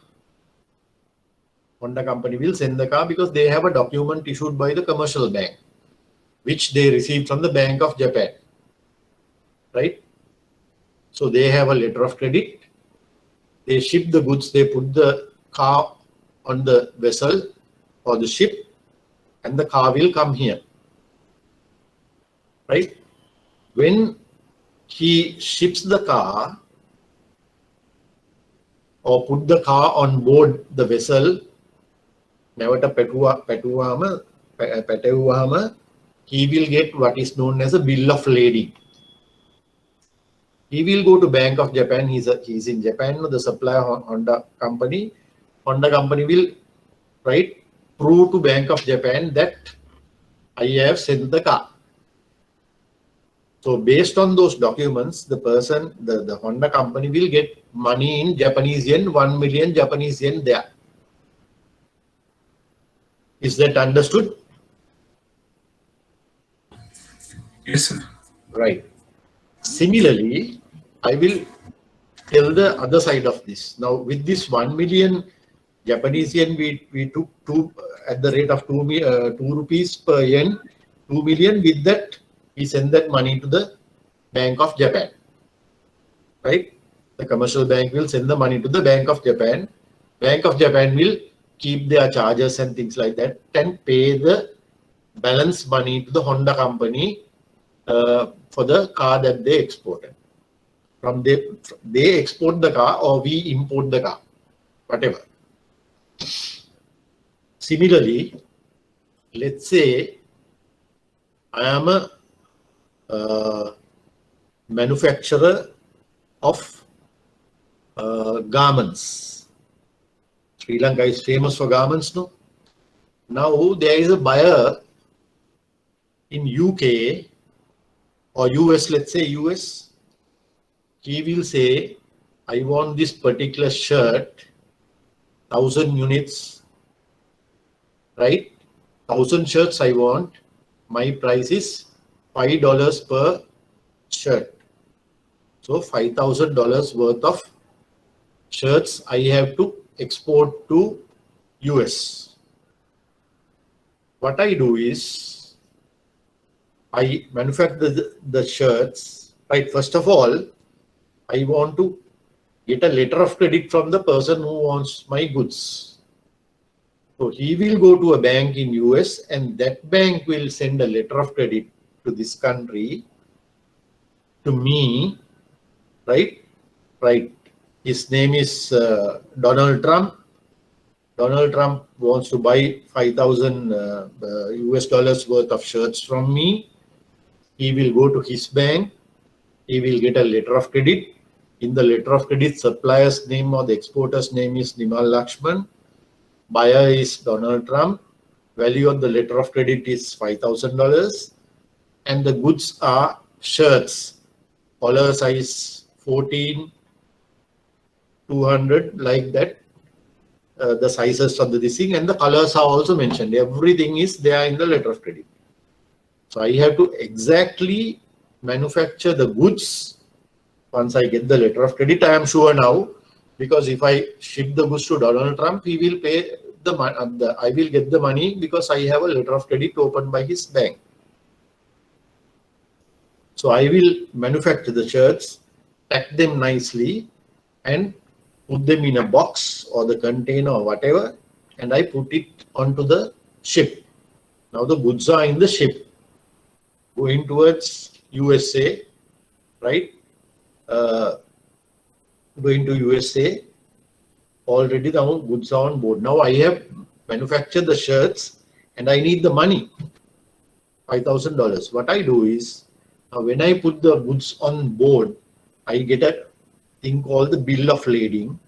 Honda company will send the car because they have a document issued by the commercial bank, which they received from the Bank of Japan, right? So they have a letter of credit. They ship the goods, they put the car on the vessel or the ship, and the car will come here, right? When he ships the car or put the car on board the vessel, he will get what is known as a bill of lading. He will go to Bank of Japan. He's in Japan, the supplier Honda company. Honda company will prove to Bank of Japan that I have sent the car. So based on those documents, the person, the Honda company will get money in Japanese yen, 1 million Japanese yen there. Is that understood? Yes, sir. Right. Similarly, I will tell the other side of this. Now, with this 1 million Japanese yen, we took at the rate of 2 rupees per yen, 2 million. With that, we send that money to the Bank of Japan, right? The commercial bank will send the money to the Bank of Japan. Bank of Japan will keep their charges and things like that and pay the balance money to the Honda company for the car that they exported. From they export the car or we import the car, whatever. Similarly, let's say I am a manufacturer of garments. Sri Lanka is famous for garments, no? Now there is a buyer in UK or US, let's say US. He will say, I want this particular shirt, 1,000 units, right? 1,000 shirts I want. My price is $5 per shirt. So $5,000 worth of shirts I have to export to US. What I do is I manufacture the shirts, right? First of all, I want to get a letter of credit from the person who wants my goods. So he will go to a bank in US and that bank will send a letter of credit to this country, to me, right? Right. His name is Donald Trump. Donald Trump wants to buy 5,000 US dollars worth of shirts from me. He will go to his bank. He will get a letter of credit. In the letter of credit, supplier's name or the exporter's name is Nimal Lakshman. Buyer is Donald Trump. Value of the letter of credit is $5,000. And the goods are shirts. Collar size 14, 200, like that. The sizes of this thing and the colors are also mentioned. Everything is there in the letter of credit. So I have to exactly manufacture the goods. Once I get the letter of credit, I am sure now, because if I ship the goods to Donald Trump, he will pay the money. I will get the money because I have a letter of credit opened by his bank. So I will manufacture the shirts, pack them nicely, and put them in a box or the container or whatever, and I put it onto the ship. Now the goods are in the ship, going towards USA, right? Going to USA. Already the goods are on board. Now I have manufactured the shirts and I need the money, $5,000. What I do is, when I put the goods on board, I get a thing called the bill of lading,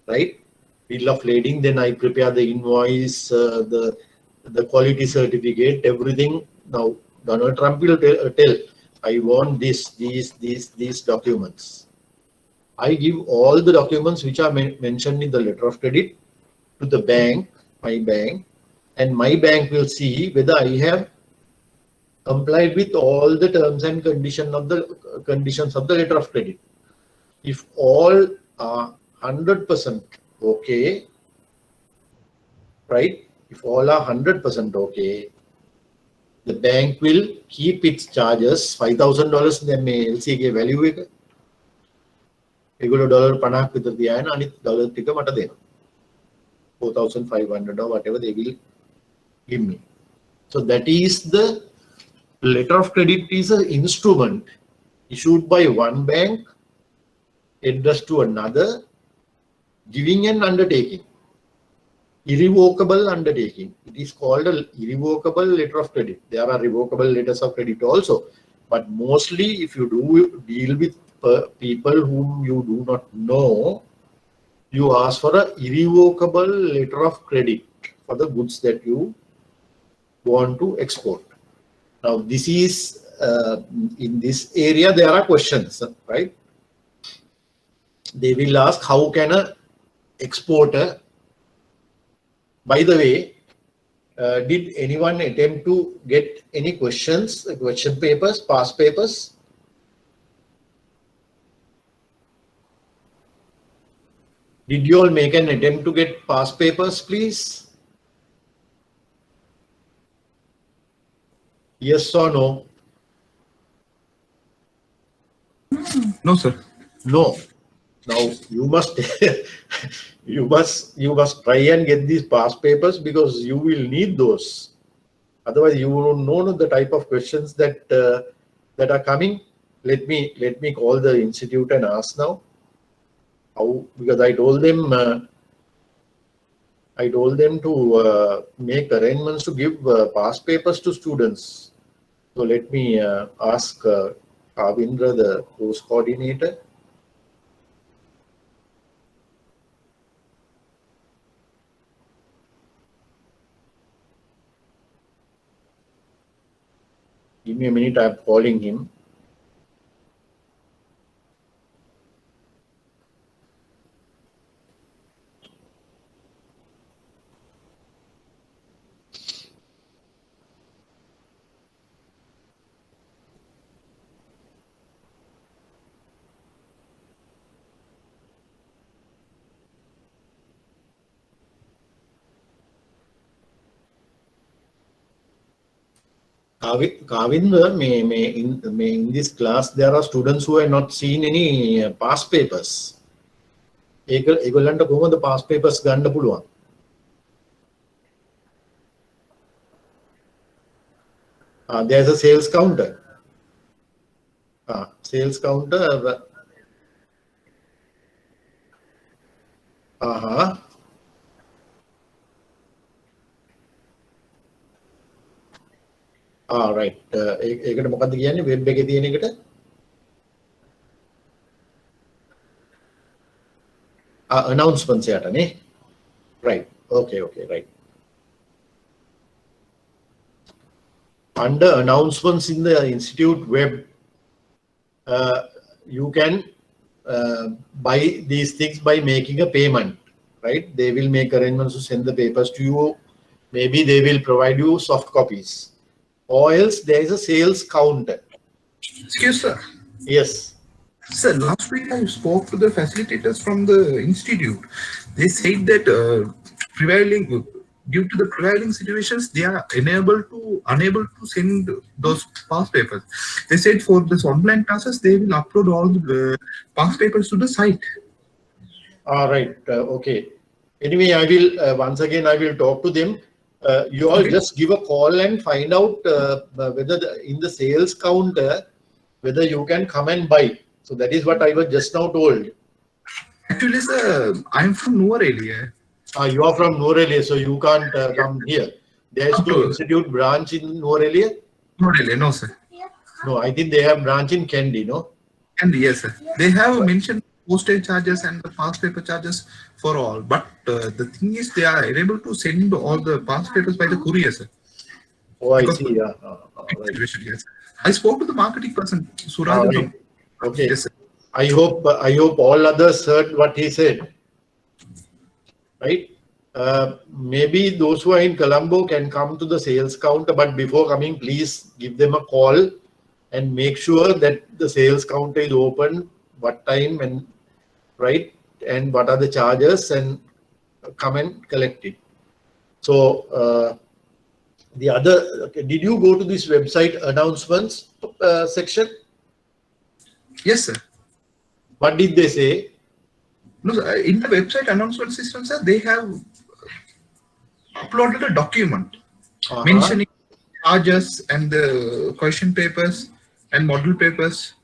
right? Bill of lading. Then I prepare the invoice, the quality certificate, everything. Now Donald Trump will tell, I want these documents. I give all the documents which are mentioned in the letter of credit to the bank, my bank, and my bank will see whether I have complied with all the terms and conditions of the letter of credit. If all are 100% okay, right? If all are 100% okay, the bank will keep its charges $5,000 then may LC value එක. ඒගොල්ලෝ $50 විතර තියාගෙන අනිත් dollar ටික මට දෙනවා. 4,500 or whatever they will give me. So that is the letter of credit is an instrument issued by one bank addressed to another, giving an undertaking, irrevocable undertaking. It is called an irrevocable letter of credit. There are revocable letters of credit also, but mostly if you do deal with people whom you do not know, you ask for an irrevocable letter of credit for the goods that you want to export. Now this is in this area there are questions, right? They will ask how can a exporter, by the way, did anyone attempt to get any questions, question papers, past papers? Did you all make an attempt to get past papers, please? Yes or no? No, sir. No. Now you must you must try and get these past papers because you will need those. Otherwise, you won't know the type of questions that that are coming. Let me call the institute and ask now. How, because I told them to make arrangements to give past papers to students. So let me ask Kavindra, the course coordinator. Give me a minute, I'm calling him. Kavindra, in this class there are students who have not seen any past papers. ඒගොල්ලන්ට කොහොමද past papers ගන්න පුළුවන්? There's a sales counter. Sales counter. Right. ඒකට මොකද්ද කියන්නේ web එකේ තියෙන එකට? Announcements යට නේ. Right. Okay, right. Under announcements in the institute web, you can buy these things by making a payment, right? They will make arrangements to send the papers to you. Maybe they will provide you soft copies. Or else there is a sales counter. Excuse sir. Yes. Sir, last week I spoke to the facilitators from the institute. They said that due to the prevailing situations, they are unable to send those past papers. They said for this online classes, they will upload all the past papers to the site. All right. Okay. Anyway, I will once again I will talk to them. You all just give a call and find out whether in the sales counter whether you can come and buy. So that is what I was just now told. Actually, sir, I'm from Nuwara. You are from Nuwara, so you can't come here. There is no institute branch in Nuwara. No, sir. No, I think they have branch in Kandy, no? And yes, sir. They have mentioned postage charges and the past paper charges for all. But the thing is, they are able to send all the past papers by the courier, sir. Oh, I see. Yeah. right. situation, yes. I spoke to the marketing person, Suraj. Right. Okay. Yes, sir. I hope all others heard what he said. Right? Maybe those who are in Colombo can come to the sales counter, but before coming, please give them a call and make sure that the sales counter is open, what time, and right, and what are the charges, and come and collect it. So the other, okay, did you go to this website announcements section? Yes, sir. What did they say? No, sir, in the website announcement system, sir, they have uploaded a document mentioning charges and the question papers and model papers.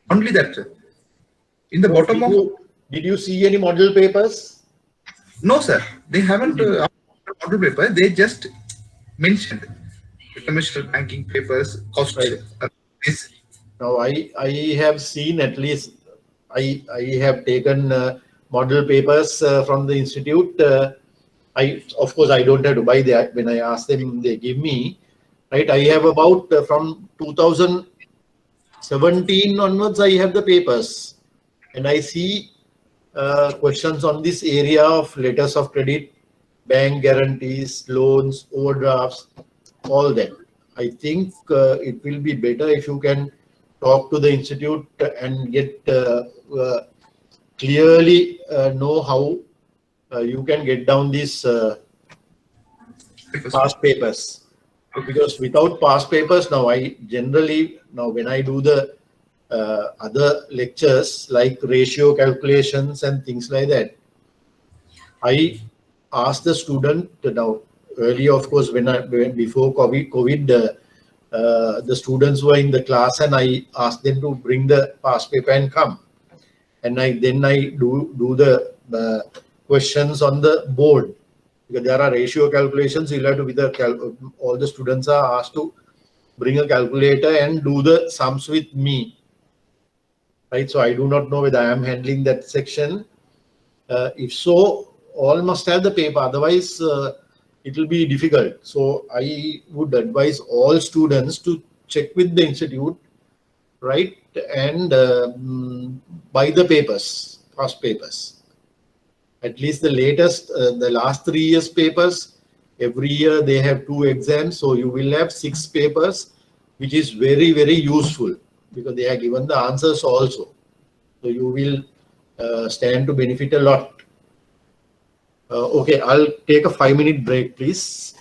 Only that, sir. In the bottom of... Did you see any model papers? No, sir. They haven't uploaded model paper. They just mentioned the commercial banking papers, cost. Right. This. Now, I have seen at least, I have taken model papers from the institute. Of course, I don't have to buy that. When I ask them, they give me. Right, I have about from 2017 onwards, I have the papers, and I see questions on this area of letters of credit, bank guarantees, loans, overdrafts, all that. I think it will be better if you can talk to the institute and get clearly know how you can get down these past papers. Because without past papers, now I generally, when I do the other lectures like ratio calculations and things like that, I ask the student now. Earlier, of course, before COVID, the students were in the class, and I asked them to bring the past paper and come, and then I do the questions on the board, because there are ratio calculations. You'll have to all the students are asked to bring a calculator and do the sums with me. Right, so I do not know whether I am handling that section. If so, all must have the paper, otherwise it will be difficult. So I would advise all students to check with the institute, right, and buy the papers, past papers. At least the latest, the last 3 years papers. Every year they have 2 exams, so you will have 6 papers, which is very, very useful, because they are given the answers also. So you will stand to benefit a lot. Okay, I'll take a 5-minute break, please.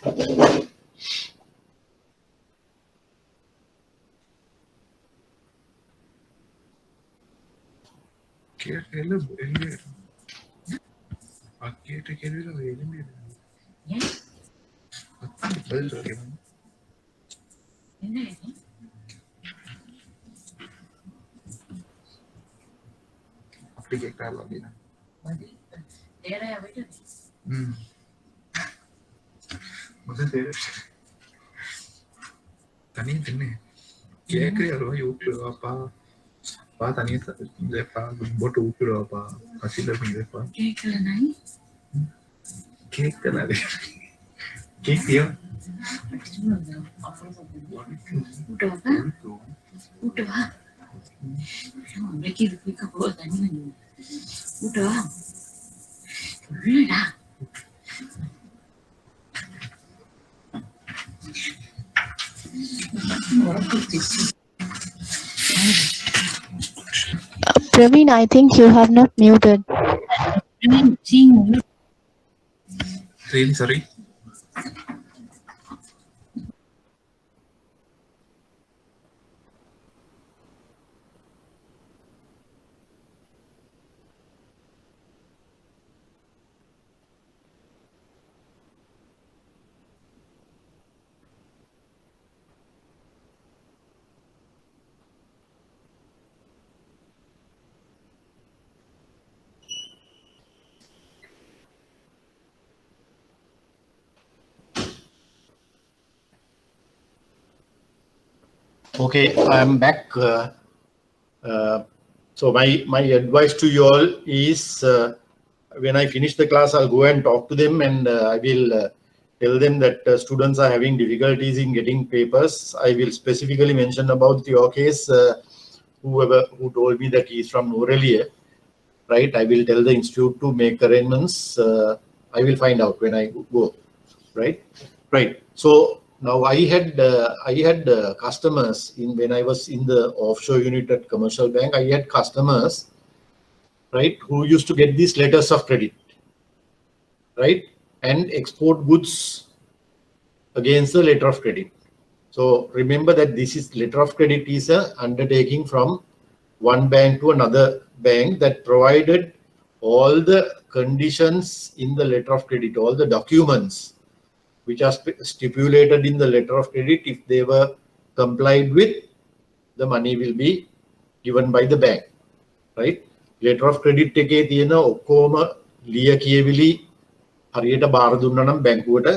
Praveen, I think you have not muted. Really sorry. Okay, I'm back. So my advice to you all is, when I finish the class, I'll go and talk to them, and I will tell them that students are having difficulties in getting papers. I will specifically mention about your case, who told me that he is from Norelia, right? I will tell the institute to make arrangements. I will find out when I go, right? Right. So now I had customers when I was in the offshore unit at Commercial Bank. I had customers, right, who used to get these letters of credit, right, and export goods against the letter of credit. So remember that this is letter of credit is a undertaking from one bank to another bank that provided all the conditions in the letter of credit, all the documents which are stipulated in the letter of credit. If they were complied with, the money will be given by the bank, right? Letter of credit එකේ තියෙන ඔක්කොම ලිය කියවිලි හරියට බාර දුන්නා නම් බැංකුවට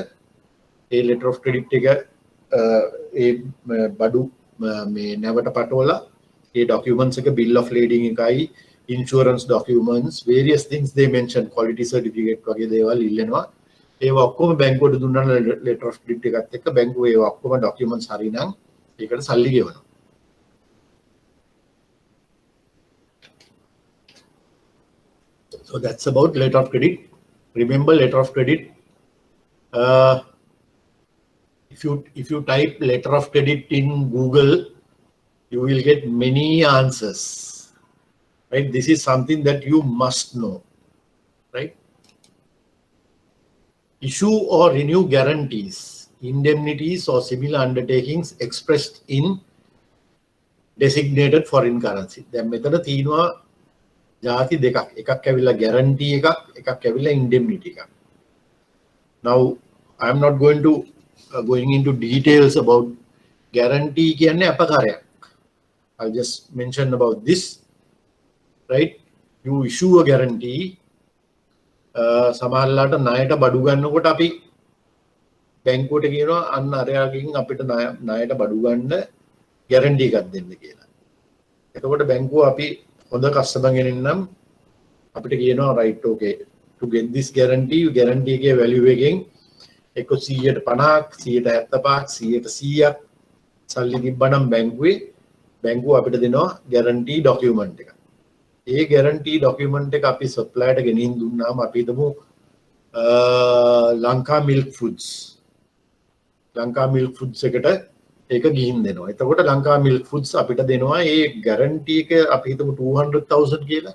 ඒ letter of credit එක ඒ බඩු මේ නැවට පටවලා ඒ documents එක bill of lading එකයි insurance documents, various things they mentioned, quality certificate වගේ දේවල් ඉල්ලනවා. ඒවා ඔක්කොම බැංකුවට දුන්නා letter of credit එකත් එක්ක බැංකුව ඒවා ඔක්කොම documents හරි නම් ඒකට සල්ලි ගෙවනවා. So that's about letter of credit. Remember, letter of credit. If you type letter of credit in Google, you will get many answers. Right? This is something that you must know. Right? Issue or renew guarantees, indemnities, or similar undertakings expressed in designated foreign currency. දැන් මෙතන තියෙනවා ජාති දෙකක්. එකක් ඇවිල්ලා guarantee එකක් ඇවිල්ලා indemnity එකක්. Now I am not going into details about guarantee කියන්නේ අපකාරයක්. I'll just mention about this, right? You issue a guarantee. සමහරලාට ණයට බඩු ගන්නකොට අපි බැංකුවට කියනවා අන්න අරයාගෙන් අපිට ණයට බඩු ගන්න guarantee එකක් දෙන්න කියලා. එතකොට බැංකුව අපි හොඳ කස්ටමර් කෙනෙක් නම් අපිට කියනවා right, okay, to get this guarantee එකේ value එකෙන් එක්ක 150ක් 175ක් 100ක් සල්ලි තිබ්බනම් බැංකුව අපිට දෙනවා guarantee document එක. ඒ guarantee document එක අපි supplier ට ගෙනින් දුන්නාම අපි හිතමු ලංකා milk foods එකට ඒක ගිහින් දෙනවා. එතකොට ලංකා milk foods අපිට දෙනවා ඒ guarantee එක අපි හිතමු 200,000 කියලා.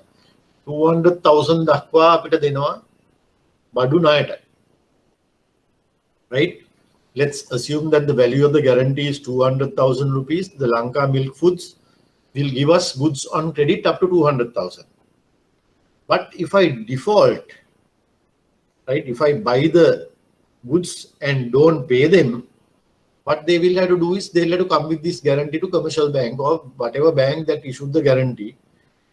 200,000 දක්වා අපිට දෙනවා බඩු ණයට. Right? Let's assume that the value of the guarantee is 200,000 rupees. The Lanka Milk Foods will give us goods on credit up to 200,000. But if I default, right, if I buy the goods and don't pay them, what they will have to do is they'll have to come with this guarantee to Commercial Bank or whatever bank that issued the guarantee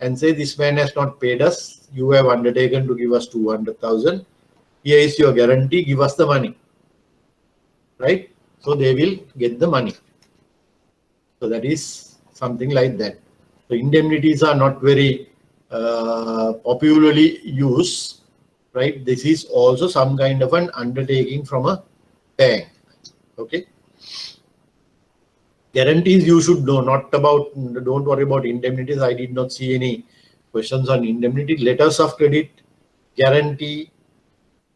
and say, this man has not paid us. You have undertaken to give us 200,000. Here is your guarantee. Give us the money. Right? So they will get the money. So that is something like that. So indemnities are not very popularly used, right? This is also some kind of an undertaking from a bank. Okay. Guarantees you should know, don't worry about indemnities. I did not see any questions on indemnity. Letters of credit, guarantee,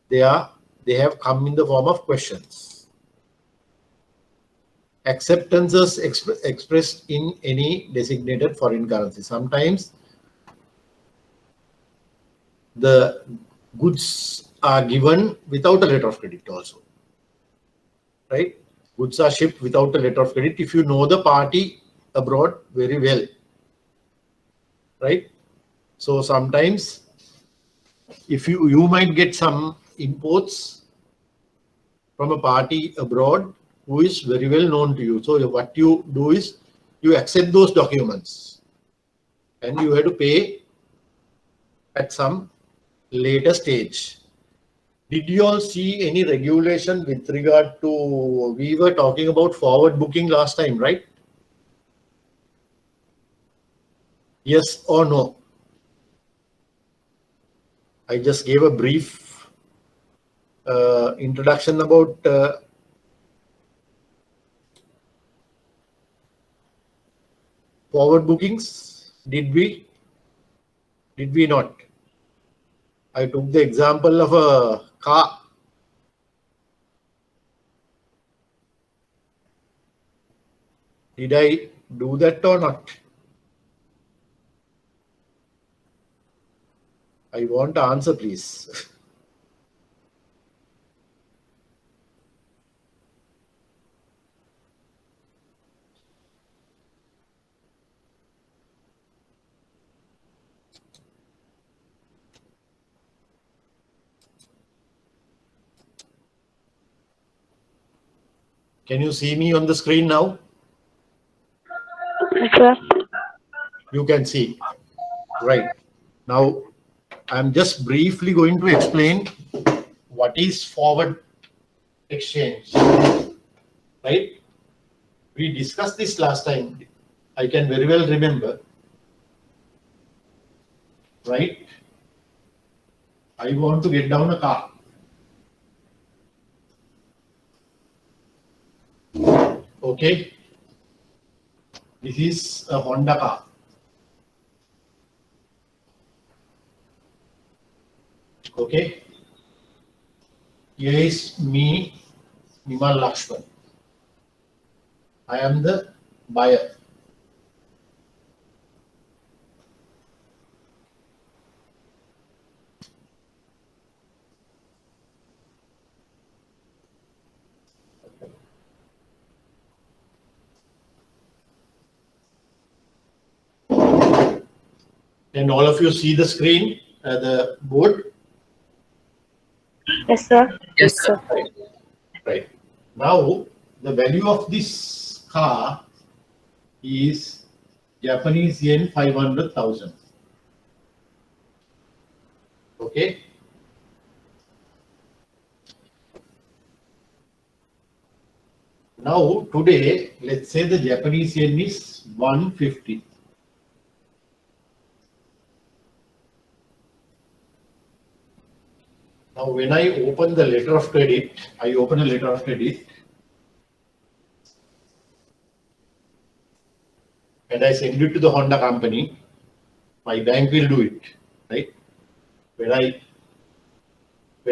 they have come in the form of questions. Acceptances expressed in any designated foreign currency. Sometimes the goods are given without a letter of credit also, right? Goods are shipped without a letter of credit if you know the party abroad very well, right? So sometimes if you might get some imports from a party abroad who is very well known to you. So what you do is you accept those documents and you have to pay at some later stage. Did you all see any regulation with regard to, we were talking about forward booking last time, right? Yes or no? I just gave a brief introduction about forward bookings? Did we not? I took the example of a car. Did I do that or not? I want to answer, please. Can you see me on the screen now? Sir. You can see. Right. Now, I'm just briefly going to explain what is forward exchange. Right? We discussed this last time. I can very well remember. Right? I want to get down a car. Okay. This is a Honda car. Okay. Here is me, Nimal Lakshman. I am the buyer. And all of you see the screen, the board? Yes, sir. Yes, sir. Right. Now, the value of this car is Japanese yen 500,000. Okay. Now, today, let's say the Japanese yen is 150. Now, when I open the letter of credit, I open a letter of credit and I send it to the Honda company. My bank will do it, right? When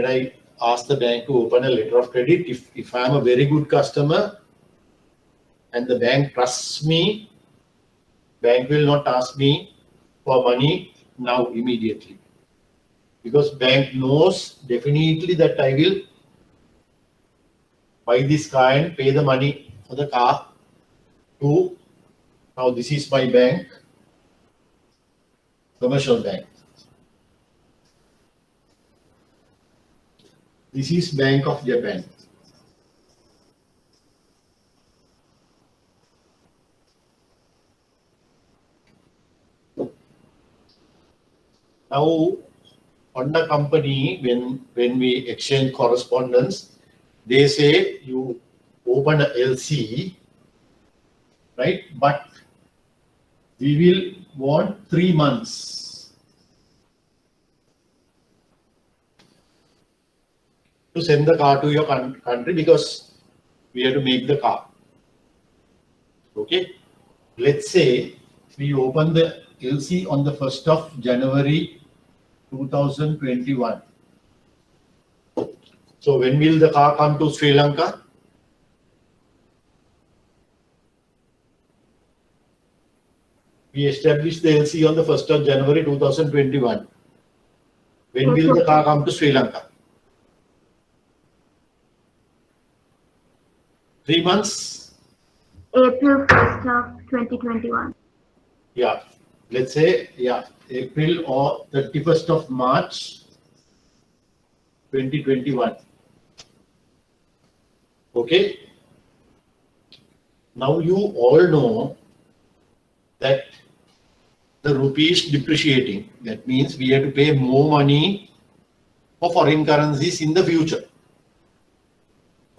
I ask the bank to open a letter of credit, if I am a very good customer and the bank trusts me, bank will not ask me for money now immediately. Because bank knows definitely that I will buy this car and pay the money for the car to, now this is my bank, commercial bank. This is Bank of Japan. Now, Honda company, when we exchange correspondence, they say you open a LC, right? But we will want 3 months to send the car to your country because we have to make the car. Okay. Let's say we open the LC on the 1st of January 2021. So when will the car come to Sri Lanka? We established the LC on the 1st of January 2021. When will the car come to Sri Lanka? 3 months? April 1st of 2021. Yeah. Let's say, yeah, April or 31st of March 2021. Okay. Now you all know that the rupee is depreciating. That means we have to pay more money for foreign currencies in the future.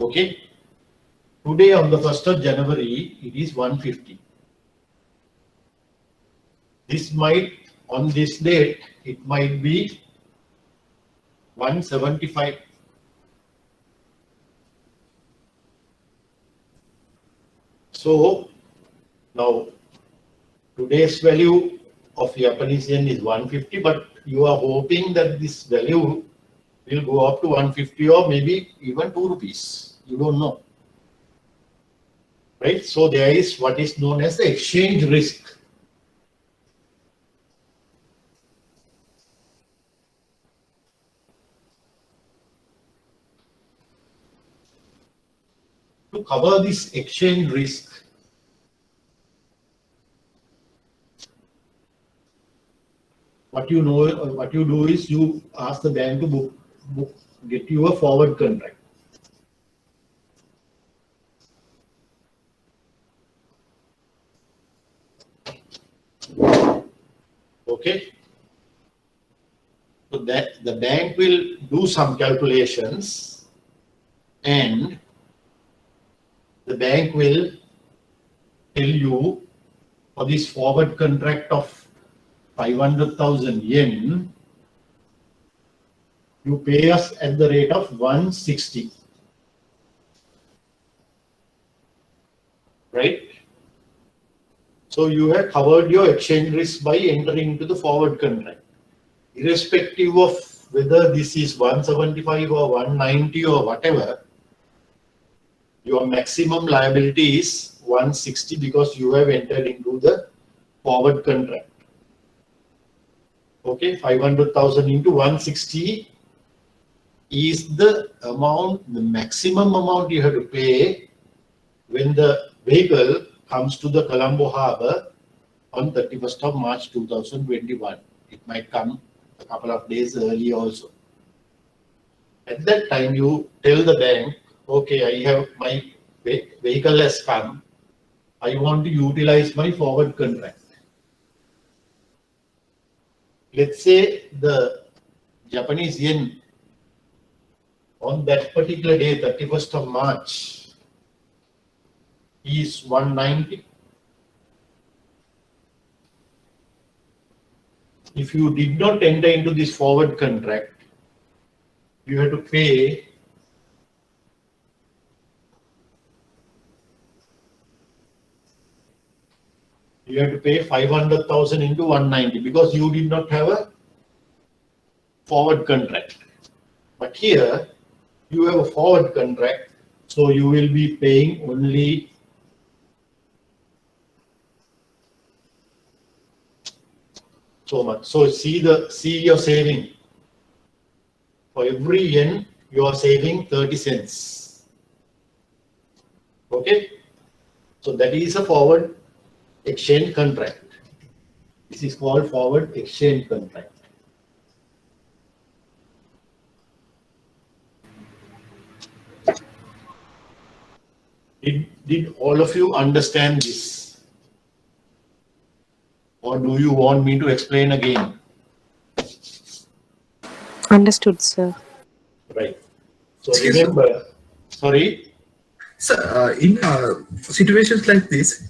Okay. Today on the 1st of January, it is 150. This might, on this date, it might be 175. So now today's value of Japanese yen is 150, but you are hoping that this value will go up to 150 or maybe even 2 rupees. You don't know. Right? So there is what is known as the exchange risk. To cover this exchange risk, what you do is you ask the bank to get you a forward contract. Okay. So that the bank will do some calculations and the bank will tell you for this forward contract of 500,000 yen, you pay us at the rate of 160. Right? So you have covered your exchange risk by entering into the forward contract. Irrespective of whether this is 175 or 190 or whatever, your maximum liability is 160 because you have entered into the forward contract. Okay, 500,000 into 160 is the amount, the maximum amount you have to pay when the vehicle comes to the Colombo Harbour on 31st of March 2021. It might come a couple of days early also. At that time, you tell the bank, okay, I have my vehicle has come. I want to utilize my forward contract. Let's say the Japanese yen on that particular day, 31st of March, is 190. If you did not enter into this forward contract, you have to pay you have to pay 500,000 into 190 because you did not have a forward contract. But here you have a forward contract, so you will be paying only so much. So see your saving. For every yen, you are saving 30 cents. Okay? So that is a forward exchange contract. This is called forward exchange contract. Did all of you understand this? Or do you want me to explain again? Understood, sir. Right. So remember, sorry? So in situations like this,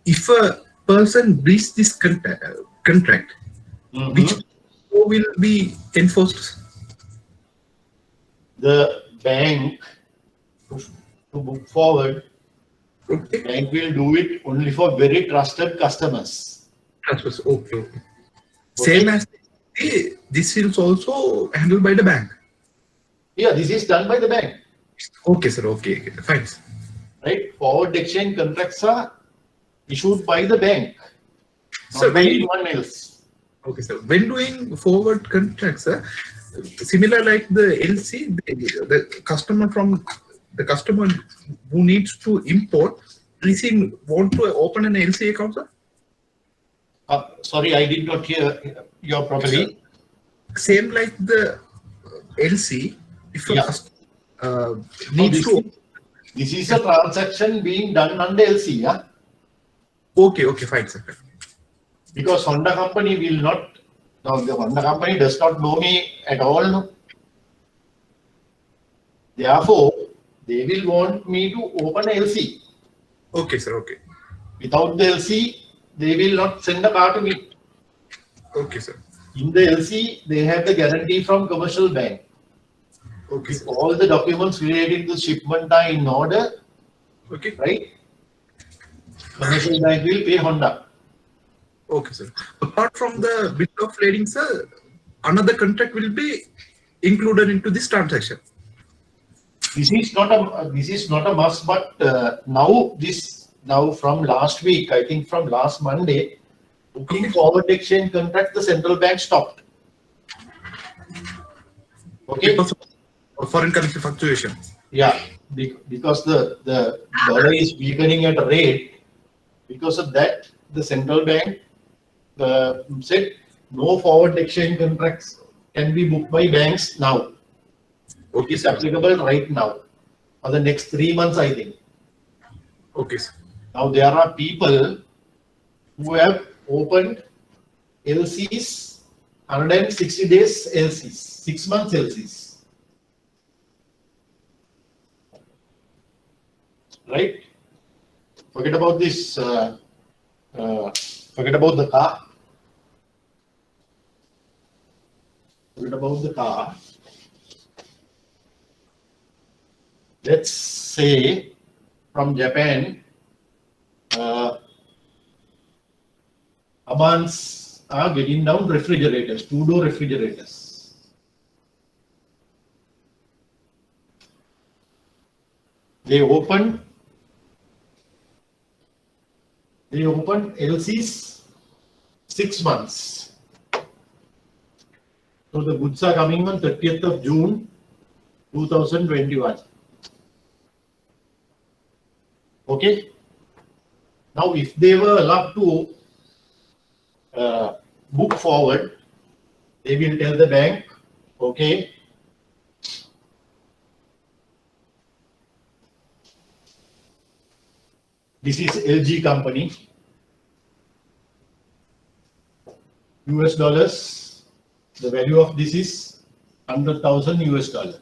if a person breaches this contract, which will be enforced? The bank, to book forward, Okay. bank will do it only for very trusted customers. Transfers. Okay. Same as this is also handled by the bank. Yeah, this is done by the bank. Okay, sir. Okay, fine. Right? Forward exchange contracts are issued by the bank, So not by when anyone else. okay, sir. When doing forward contracts, sir, similar like the LC, the customer who needs to import, want to open an LC account, sir? Sorry, I did not hear you properly. Same like the LC, if a Yeah. customer needs to. This is a transaction being done under LC, yeah? Okay, fine, sir. Because Honda company will not, no, the Honda company does not know me at all. No? Therefore, they will want me to open a LC. Okay, sir. Okay. Without the LC, they will not send a car to me. Okay, sir. In the LC, they have the guarantee from commercial bank. Okay, If sir. all the documents related to shipment are in order, Okay. right? Commercial bank will pay Honda. Okay, sir. Apart from the bill of lading, sir, another contract will be included into this transaction. This is not a must, but now from last week, I think from last Monday, booking forward exchange contract, the central bank stopped. Okay. Because of foreign currency fluctuation. Yeah, because the dollar is weakening at a rate. Because of that, the central bank said no forward exchange contracts can be booked by banks now. It is applicable right now for the next 3 months, I think. Okay, sir. Now there are people who have opened LCs, 160 days LCs, 6 months LCs. Right? Forget about this, forget about the car. Forget about the car. Let's say from Japan, Abans are getting down refrigerators, 2-door refrigerators. They open LCs 6 months. So the goods are coming on 30th of June 2021. Okay. Now, if they were allowed to book forward, they will tell the bank, okay, this is LG company, US dollars, the value of this is 100,000 US dollar.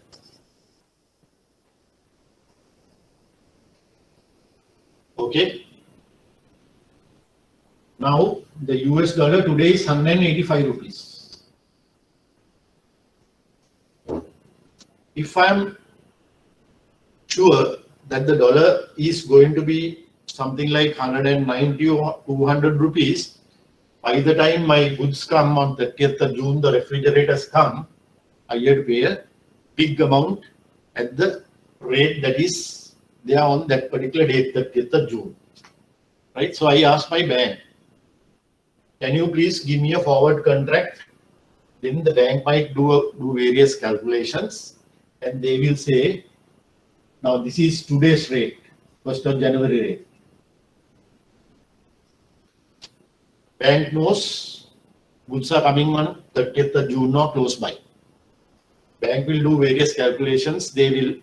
Okay. Now the US dollar today is 185 rupees. If I am sure that the dollar is going to be something like 190 or 200 rupees, by the time my goods come on 30th of June, the refrigerators come, I have to pay a big amount at the rate that is there on that particular date, 30th of June. Right? So I asked my bank, can you please give me a forward contract? Then the bank might do various calculations and they will say, now this is today's rate, 1st of January rate. Bank knows goods are coming on 30th of June or close by. Bank will do various calculations. They will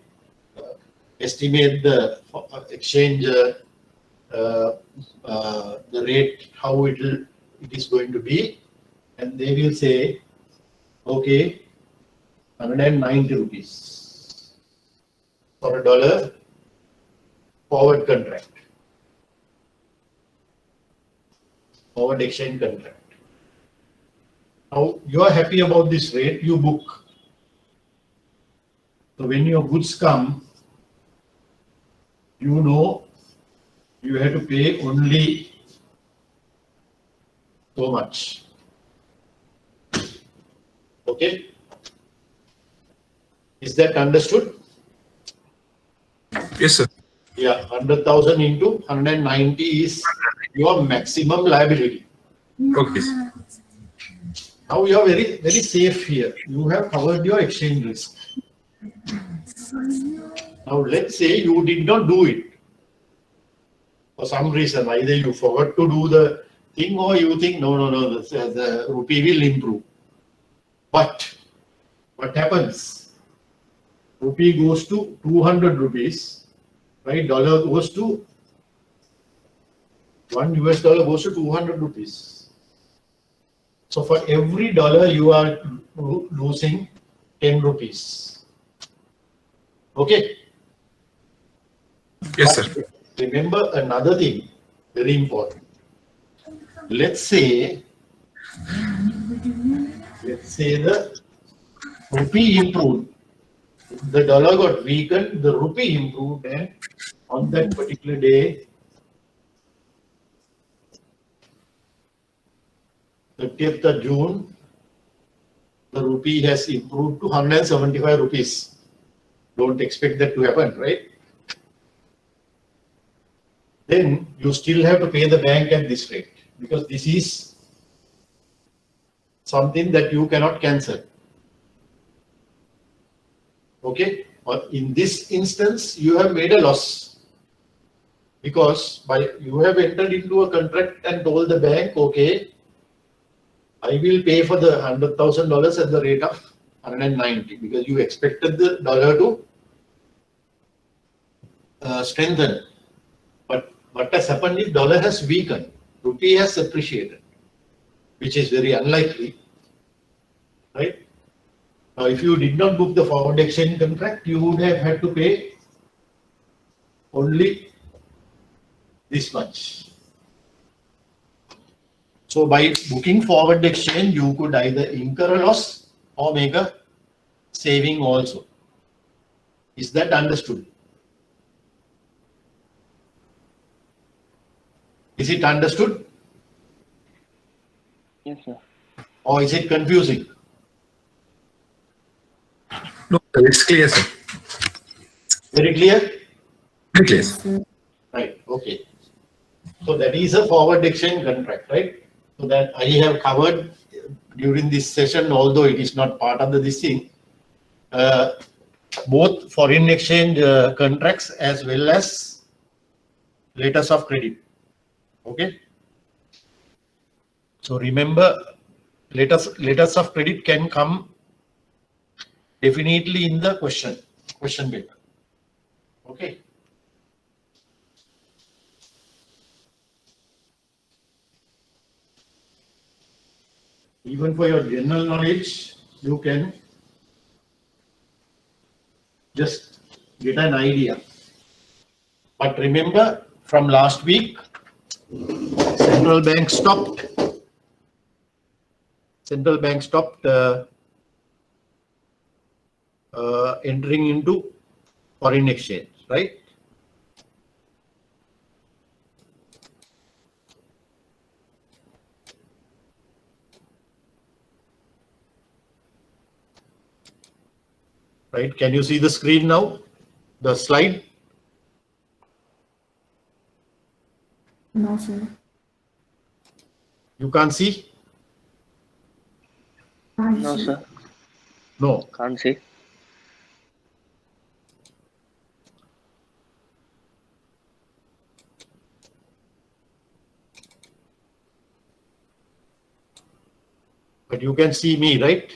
estimate the exchange, the rate, how it is going to be, and they will say, okay, 190 rupees for a dollar forward contract, forward exchange contract. Now you are happy about this rate, you book. So when your goods come, you know you have to pay only so much. Okay? Is that understood? Yes, sir. Yeah, 100,000 into 190 is your maximum liability. Okay, sir. Now you are very, very safe here. You have covered your exchange risk. Now let's say you did not do it. For some reason, either you forgot to do the thing or you think, no, the rupee will improve. But what happens? Rupee goes to 200 rupees, right? Dollar goes to, $1 US goes to 200 rupees. So for every dollar you are losing 10 rupees. Okay? Yes, sir. Remember another thing, very important. Let's say the rupee improved. The dollar got weakened, the rupee improved, and on that particular day, 30th of June, the rupee has improved to 175 rupees. Don't expect that to happen, right? Then you still have to pay the bank at this rate, because this is something that you cannot cancel. Okay, or in this instance, you have made a loss, because you have entered into a contract and told the bank, okay, I will pay for the $100,000 at the rate of 190, because you expected the dollar to strengthen. But what has happened is dollar has weakened, rupee has appreciated, which is very unlikely, right? Now, if you did not book the forward exchange contract, you would have had to pay only this much. So by booking forward exchange, you could either incur a loss or make a saving also. Is that understood? Is it understood? Yes, sir. Or is it confusing? No, it's clear, sir. Very clear? Very clear, sir. Right, okay. So that is a forward exchange contract, right? So that I have covered during this session, although it is not part of this thing, both foreign exchange contracts as well as letters of credit. Okay. So remember, letters of credit can come definitely in the question paper. Okay. Even for your general knowledge, you can just get an idea. But remember, from last week, central bank stopped entering into foreign exchange, right? Right, can you see the screen now? The slide? No, sir. You can't see? No, sir. No. Can't see. But you can see me, right?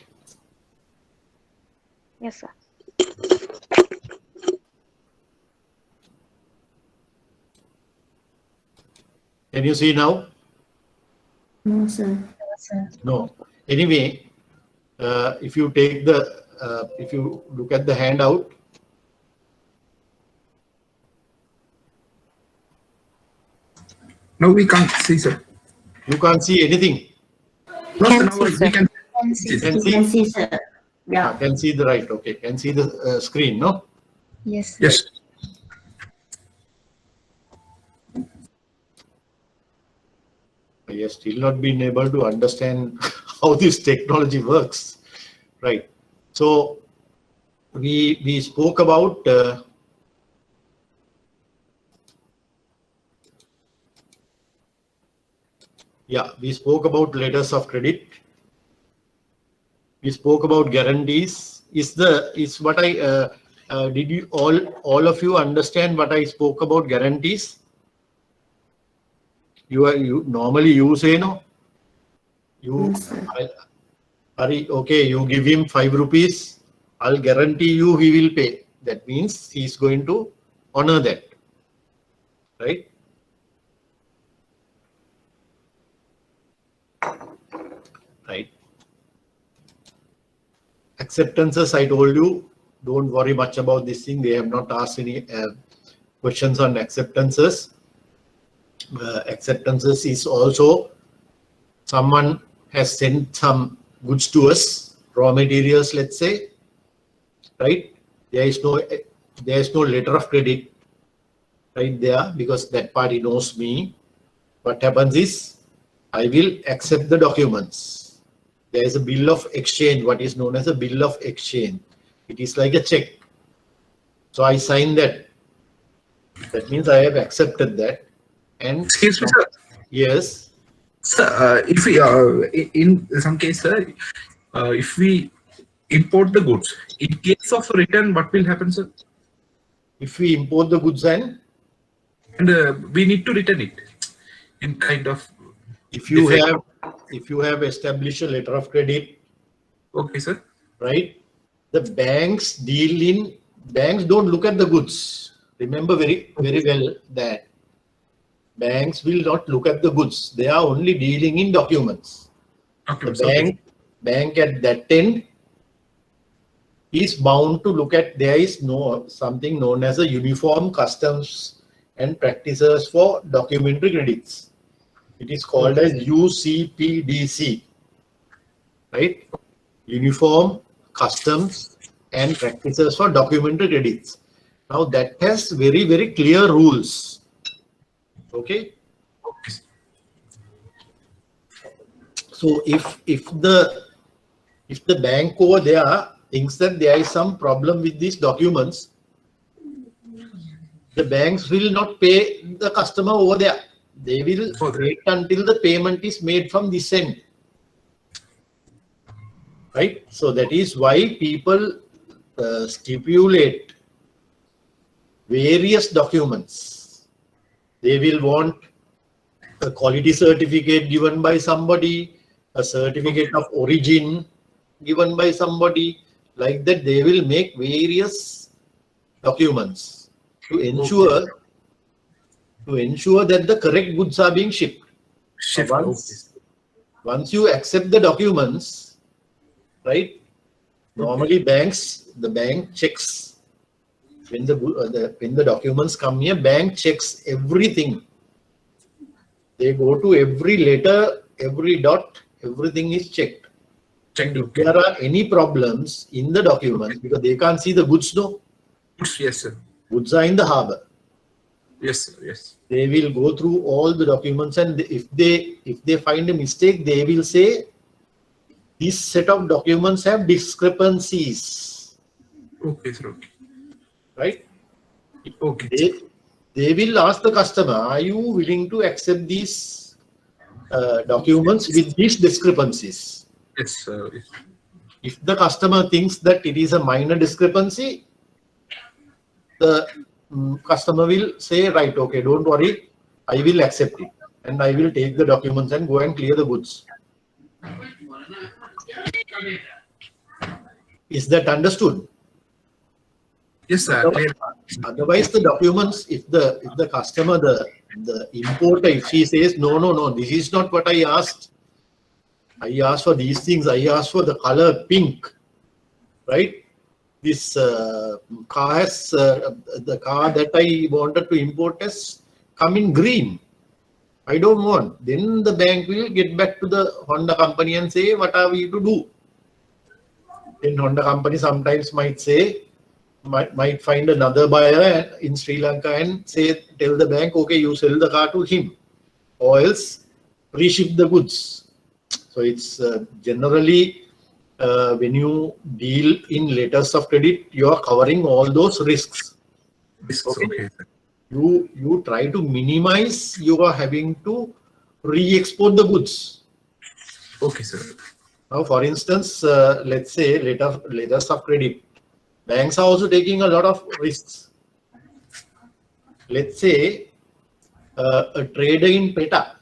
Yes, sir. Can you see now? No, sir. No. Anyway, if you take the, if you look at the handout, No, we can't see, sir. you can't see anything. No, sir, Can now see, we sir. can You can see? Can see, sir. Yeah. Can see the right. Okay. Can see the screen, no? Yes. Yes. I have still not been able to understand how this technology works. Right. So we spoke about we spoke about letters of credit. We spoke about guarantees. Is what I did you all of you understand what I spoke about guarantees? You normally you say no. You Yes, sir. okay, you give him 5 rupees. I'll guarantee you he will pay. That means he's going to honor that, right? Right. Acceptances, I told you, don't worry much about this thing. They have not asked any questions on acceptances. Acceptances is also someone has sent some goods to us, raw materials, let's say, right? There is no letter of credit right there, because that party knows me. What happens is I will accept the documents. There is a bill of exchange, what is known as a bill of exchange. It is like a check. So I sign that. That means I have accepted that. And Excuse me, sir. yes, Sir, if we in some case, sir, if we import the goods, in case of return, what will happen, sir? if we import the goods and We need to return it in kind of. if you defect. have established a letter of credit, Okay, sir. right? The banks don't look at the goods. Remember very well that banks will not look at the goods. They are only dealing in documents. Okay, The bank at that end is bound to look at, there is something known as a uniform customs and practices for documentary credits. It is called as UCPDC, right? Uniform Customs and Practices for Documentary Credits. Now that has very, very clear rules. Okay. Okay. So if the bank over there thinks that there is some problem with these documents, the banks will not pay the customer over there. They will wait until the payment is made from this end. Right? So that is why people stipulate various documents. They will want a quality certificate given by somebody, a certificate of origin given by somebody. Like that, they will make various documents to ensure that the correct goods are being shipped. Once you accept the documents, right? Normally the bank checks when the documents come here. Bank checks everything. They go to every letter, every dot, everything is checked. If there are any problems in the documents, because they can't see the goods, no? Yes, sir. Goods are in the harbor. Yes, sir. Yes. They will go through all the documents, and if they find a mistake, they will say, this set of documents have discrepancies. Okay, sir. Okay. Right? Okay. They will ask the customer, are you willing to accept these documents with these discrepancies? Yes, sir. Yes. If the customer thinks that it is a minor discrepancy, the customer will say, right, okay, don't worry, I will accept it. And I will take the documents and go and clear the goods. Is that understood? Yes, sir. Otherwise, the documents, if the customer, the importer, if she says, no, this is not what I asked. I asked for these things. I asked for the color pink, right? This car has, the car that I wanted to import has come in green. I don't want. Then the bank will get back to the Honda company and say, what are we to do? Then Honda company sometimes might say, might find another buyer in Sri Lanka and say, tell the bank, okay, you sell the car to him, or else reship the goods. So it's generally when you deal in letters of credit, you are covering all those risks. Okay. You try to minimize your having to re-export the goods. Okay, sir. Now, for instance, let's say letters of credit. Banks are also taking a lot of risks. Let's say a trader in PETA,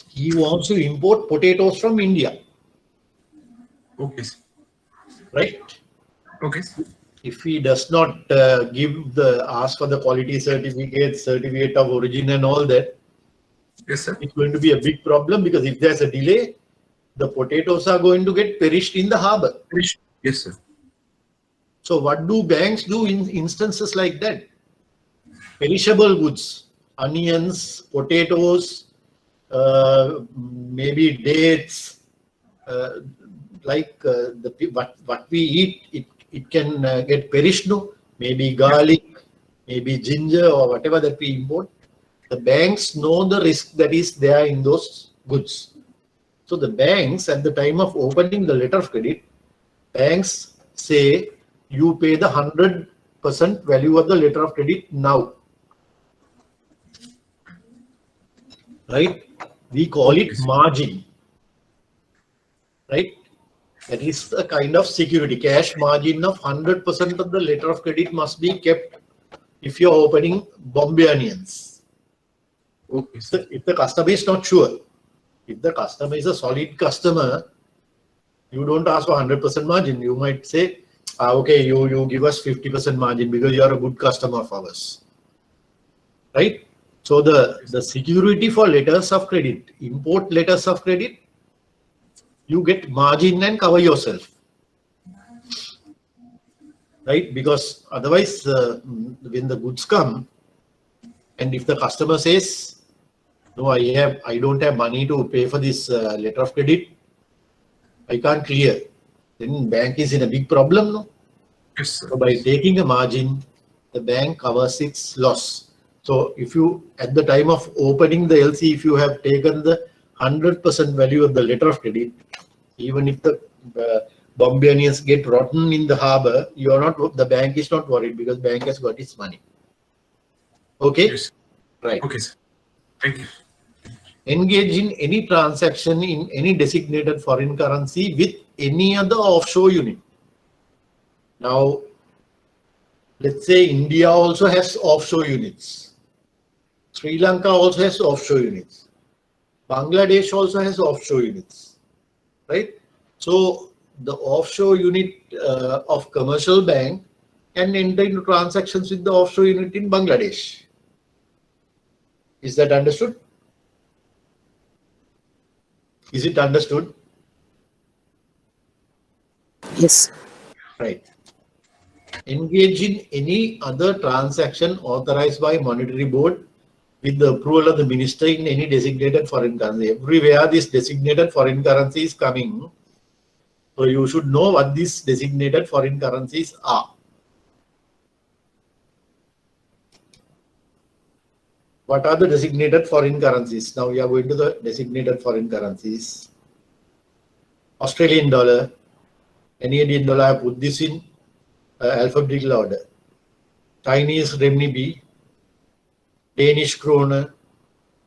he wants to import potatoes from India. Okay. Right? Okay. If he does not ask for the quality certificate of origin and all that, yes, sir. It's going to be a big problem, because if there's a delay, the potatoes are going to get perished in the harbor. Yes, sir. So what do banks do in instances like that? Perishable goods, onions, potatoes, maybe dates, what we eat, it can get perished, no? Maybe garlic, maybe ginger, or whatever that we import. The banks know the risk that is there in those goods. So the banks, at the time of opening the letter of credit, banks say you pay the 100% value of the letter of credit now. Right? We call it margin. Right? That is a kind of security. Cash margin of 100% of the letter of credit must be kept if you're opening Bombay Onions. Okay, So if the customer is not sure, if the customer is a solid customer, you don't ask for 100% margin. You might say, okay, you give us 50% margin because you are a good customer of ours. Right? So the security for letters of credit, import letters of credit, you get margin and cover yourself. Right? Because otherwise, when the goods come, and if the customer says, no, I don't have money to pay for this letter of credit, I can't clear, then bank is in a big problem, no? yes, sir. So by taking a margin, the bank covers its loss. So if you, at the time of opening the LC, if you have taken the 100% value of the letter of credit, even if the Bombay Onions get rotten in the harbor, you are not, the bank is not worried because bank has got its money. Okay? Yes. Right. Okay, sir. Thank you. Engage in any transaction in any designated foreign currency with any other offshore unit. Now, let's say India also has offshore units. Sri Lanka also has offshore units. Bangladesh also has offshore units, right? So the offshore unit of commercial bank can enter into transactions with the offshore unit in Bangladesh. Is that understood? Is it understood? Yes. Right. Engage in any other transaction authorized by monetary board with the approval of the minister in any designated foreign currency. Everywhere this designated foreign currency is coming, so you should know what these designated foreign currencies are. What are the designated foreign currencies? Now we are going to the designated foreign currencies. Australian dollar, Canadian dollar, I put this in alphabetical order. Chinese renminbi, Danish kroner,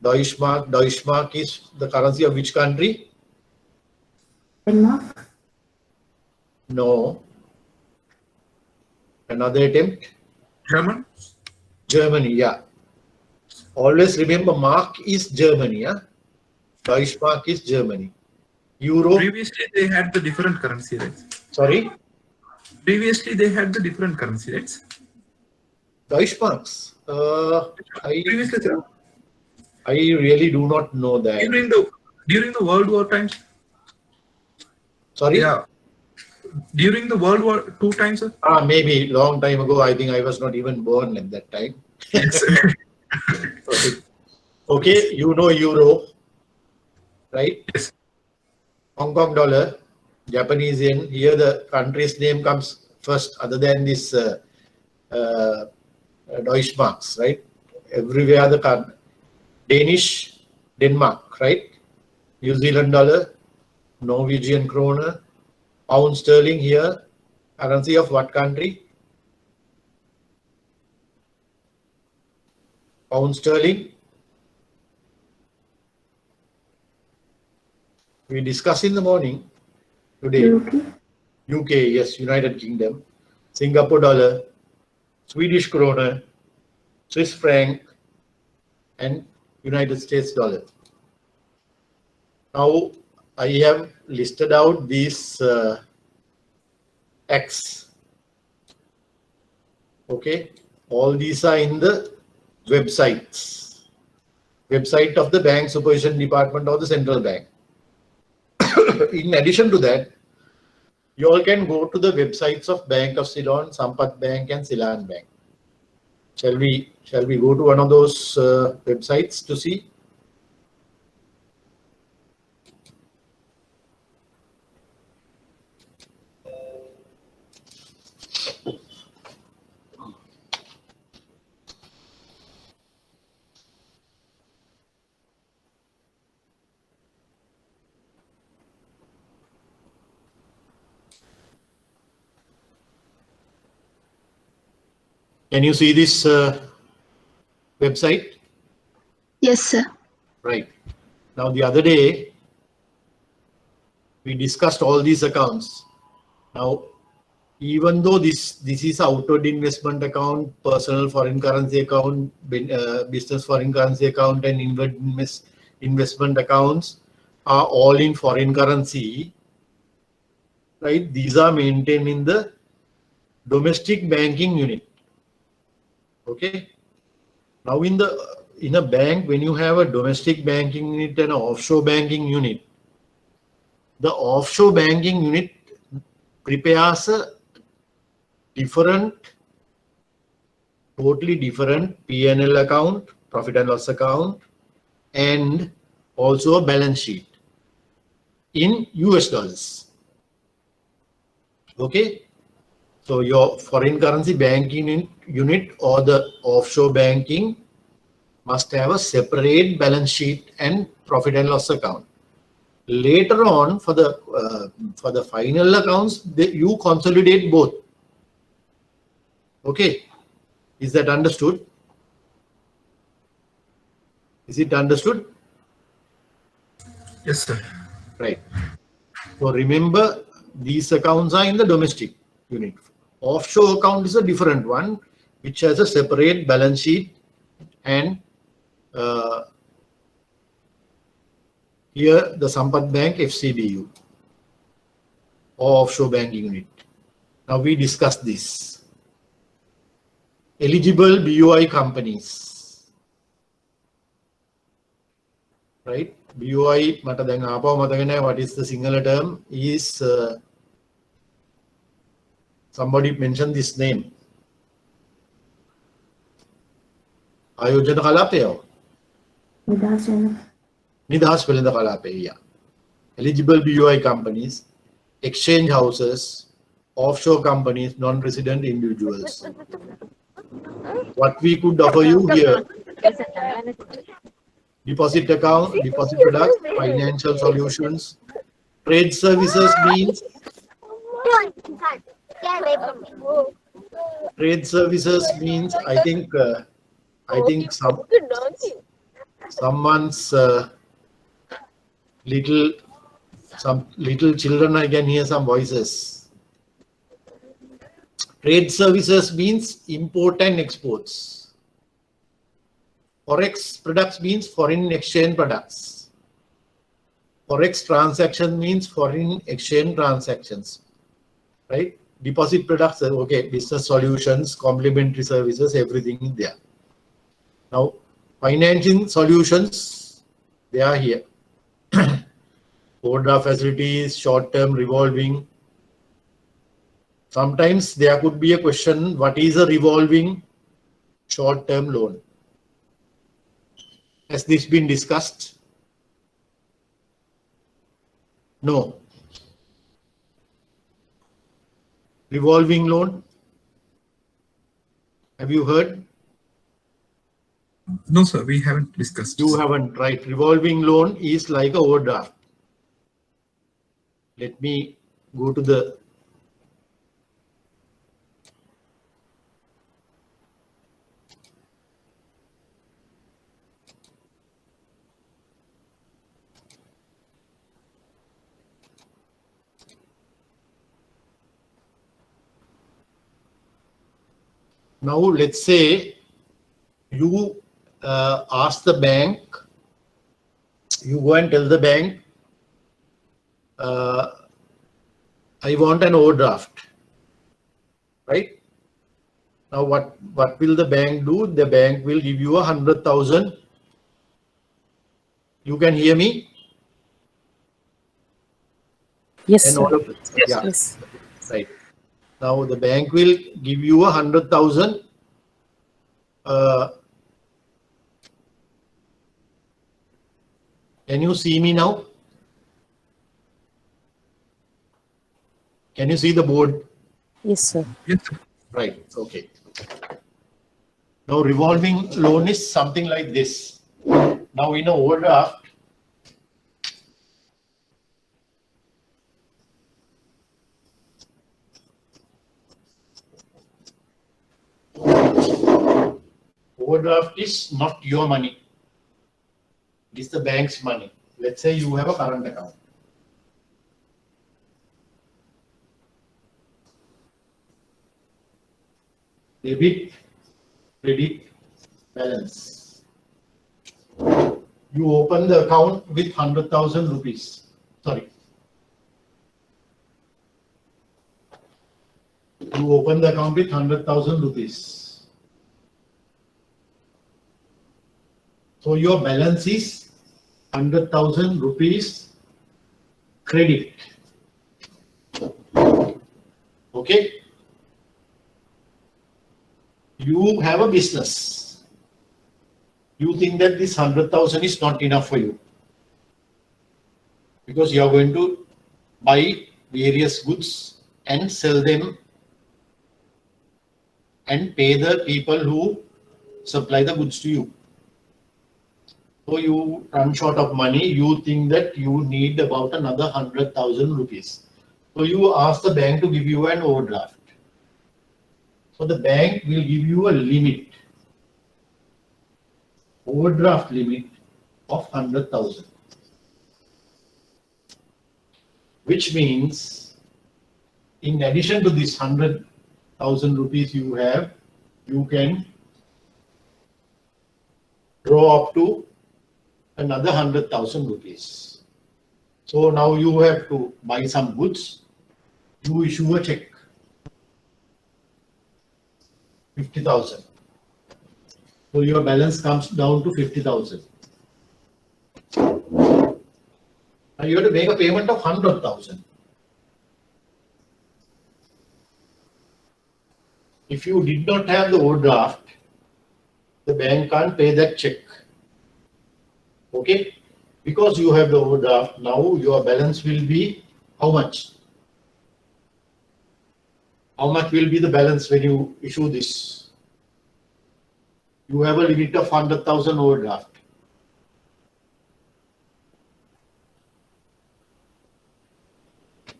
Deutsche Mark. Deutsche Mark is the currency of which country? Denmark. No. Another attempt? German? Germany, yeah. Always remember, mark is Germany, yeah? Deutsche Mark is Germany. Euro, Previously, they had the different currency rates. sorry, Previously, they had the different currency rates. Deutsche Marks. Previously, sir, I really do not know that. during the World War times. Sorry? Yeah. During the World War II times, sir. Maybe long time ago. I think I was not even born at that time. Yes. Okay, you know euro, right? Yes. Hong Kong dollar, Japanese yen. Here the country's name comes first, other than this Deutsche Marks, right? Everywhere the Danish, Denmark, right? New Zealand dollar, Norwegian kroner, pound sterling here, currency of what country? Pound sterling. We discussed in the morning today. UK, yes, United Kingdom. Singapore dollar, Swedish krona, Swiss franc, and United States dollar. Now, I have listed out these X. Okay, all these are in the websites. Website of the Bank Supervision Department of the Central Bank. In addition to that, you all can go to the websites of Bank of Ceylon, Sampath Bank, and Ceylon Bank. Shall we go to one of those websites to see? Can you see this website? Yes, sir. Right. Now, the other day, we discussed all these accounts. Now, even though this is outward investment account, personal foreign currency account, business foreign currency account, and inward investment accounts are all in foreign currency, right? These are maintained in the domestic banking unit. Okay. Now, in a bank, when you have a domestic banking unit and an offshore banking unit, the offshore banking unit prepares a totally different P&L account, profit and loss account, and also a balance sheet in US dollars. Okay. So your foreign currency banking unit or the offshore banking must have a separate balance sheet and profit and loss account. Later on, for the final accounts, you consolidate both. Okay, is that understood? Is it understood? Yes, sir. Right. So remember, these accounts are in the domestic unit. Offshore account is a different one, which has a separate balance sheet and here the Sampath Bank FCBU or offshore banking unit. Now we discussed this. Eligible BOI companies. Right? BOI, what is the singular term? Is somebody mentioned this name. Ayojana Kalape. Nidhas Velenda Kalape, yeah. Eligible BOI companies, exchange houses, offshore companies, non-resident individuals. What we could offer you here: deposit account, deposit products, financial solutions. Trade services means I think someone's little children, I can hear some voices. Trade services means import and exports. Forex products means foreign exchange products. Forex transaction means foreign exchange transactions, right? Deposit products, okay, business solutions, complementary services, everything is there. Now, financing solutions, they are here. Overdraft facilities, short-term revolving. Sometimes there could be a question, what is a revolving short-term loan? Has this been discussed? No. Revolving loan? Have you heard? No, sir, we haven't discussed. You haven't, right? Revolving loan is like a overdraft. Let me go to the now, let's say you ask the bank, you go and tell the bank, I want an overdraft, right? Now, what will the bank do? The bank will give you 100,000. You can hear me? Yes, And sir. all of it. Yes, Yeah. yes. Right. Now the bank will give you 100,000. Can you see me now? Can you see the board? Yes, sir. Yes, sir. Right. Okay. Now revolving loan is something like this. Now in an overdraft, overdraft is not your money. It is the bank's money. Let's say you have a current account. Debit, credit, balance. You open the account with 100,000 rupees. Sorry. You open the account with 100,000 rupees. So your balance is 100,000 rupees credit. Okay. You have a business. You think that this 100,000 is not enough for you because you are going to buy various goods and sell them and pay the people who supply the goods to you. So you run short of money. You think that you need about another 100,000 rupees. So you ask the bank to give you an overdraft. So the bank will give you a limit, overdraft limit of 100,000, which means in addition to this 100,000 rupees you have, you can draw up to another 100,000 rupees. So now you have to buy some goods, you issue a check. 50,000. So your balance comes down to 50,000. Now you have to make a payment of 100,000. If you did not have the overdraft, the bank can't pay that check. Okay? Because you have the overdraft, now your balance will be how much? How much will be the balance when you issue this? You have a limit of 100,000 overdraft.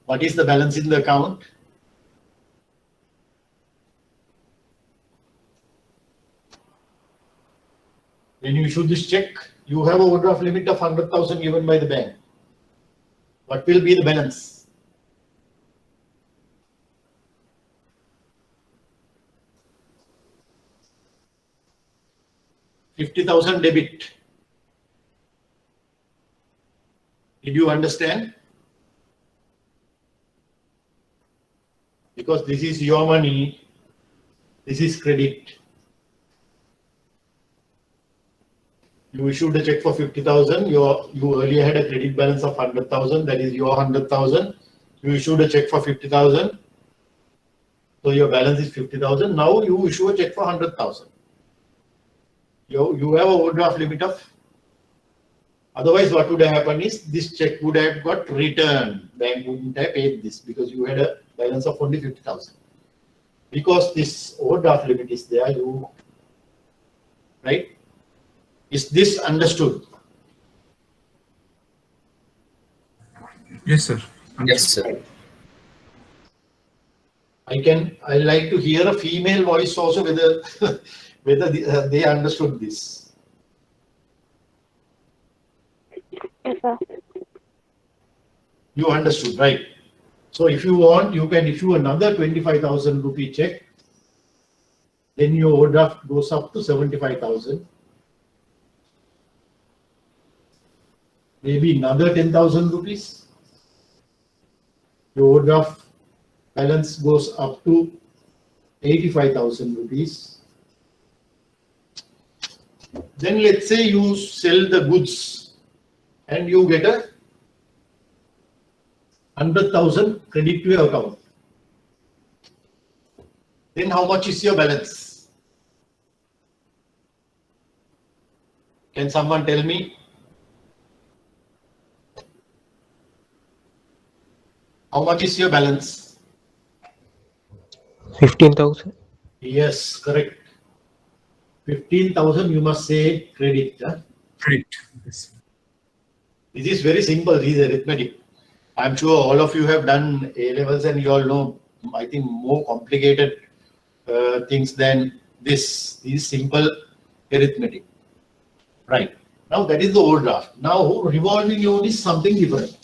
What is the balance in the account? When you issue this check, you have an overdraft limit of 100,000 given by the bank. What will be the balance? 50,000 debit. Did you understand? Because this is your money, this is credit. You issued a check for 50,000. You earlier had a credit balance of 100,000. That is your 100,000. You issued a check for 50,000. So your balance is 50,000. Now you issue a check for 100,000. You have an overdraft limit of. Otherwise, what would have happened is this check would have got returned. Bank wouldn't have paid this because you had a balance of only 50,000. Because this overdraft limit is there, right? Is this understood? Yes, sir. Yes, sir. I like to hear a female voice also whether they understood this. Yes, sir. You understood, right? So if you want, you can issue another 25,000 rupee check. Then your overdraft goes up to 75,000. Maybe another 10,000 rupees. Your overdraft balance goes up to 85,000 rupees. Then let's say you sell the goods and you get a 100,000 credit to your account. Then how much is your balance? Can someone tell me? How much is your balance? 15,000. Yes, correct. 15,000 you must say credit. Huh? Credit. Yes. This is very simple, this is arithmetic. I'm sure all of you have done A levels and you all know, I think, more complicated things than this. These simple arithmetic. Right. Now that is the overdraft. Now revolving loan is something different.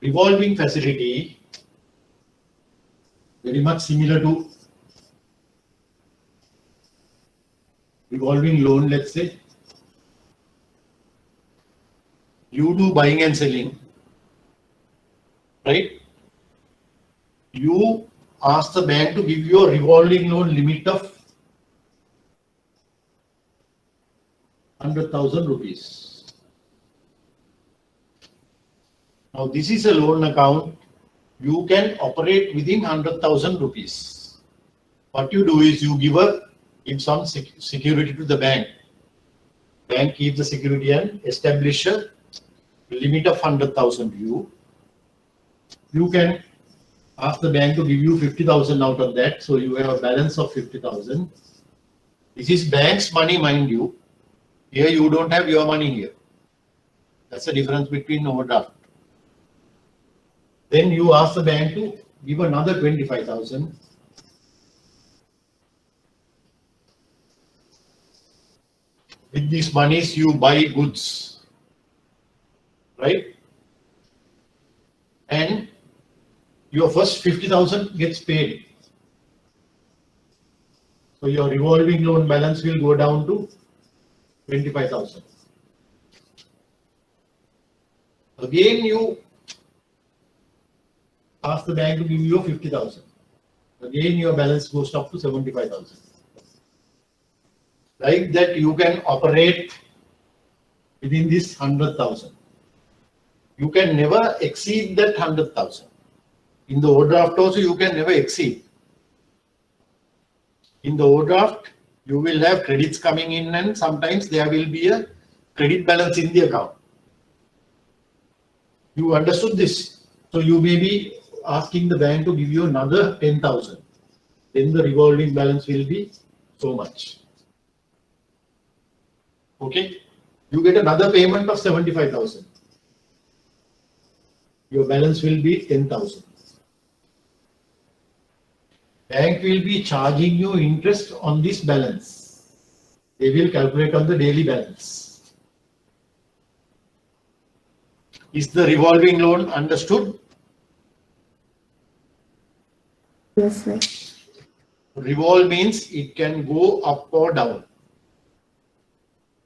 Revolving facility, very much similar to revolving loan, let's say. You do buying and selling, right? You ask the bank to give you a revolving loan limit of 100,000 rupees. Now this is a loan account. You can operate within 100,000 rupees. What you do is you give some security to the bank. Bank keeps the security and establish a limit of 100,000. You can ask the bank to give you 50,000 out of that, so you have a balance of 50,000. This is bank's money, mind you. Here you don't have your money here. That's the difference between overdraft. Then you ask the bank to give another 25,000. With these monies you buy goods, right? And your first 50,000 gets paid. So your revolving loan balance will go down to 25,000. Again, you ask the bank to give you 50,000. Again, your balance goes up to 75,000. Like that, you can operate within this 100,000. You can never exceed that 100,000. In the overdraft also, you can never exceed. In the overdraft, you will have credits coming in, and sometimes there will be a credit balance in the account. You understood this? So you may be asking the bank to give you another 10,000. Then the revolving balance will be so much. Okay? You get another payment of 75,000. Your balance will be 10,000. Bank will be charging you interest on this balance. They will calculate on the daily balance. Is the revolving loan understood? Yes, sir. Revolve means it can go up or down.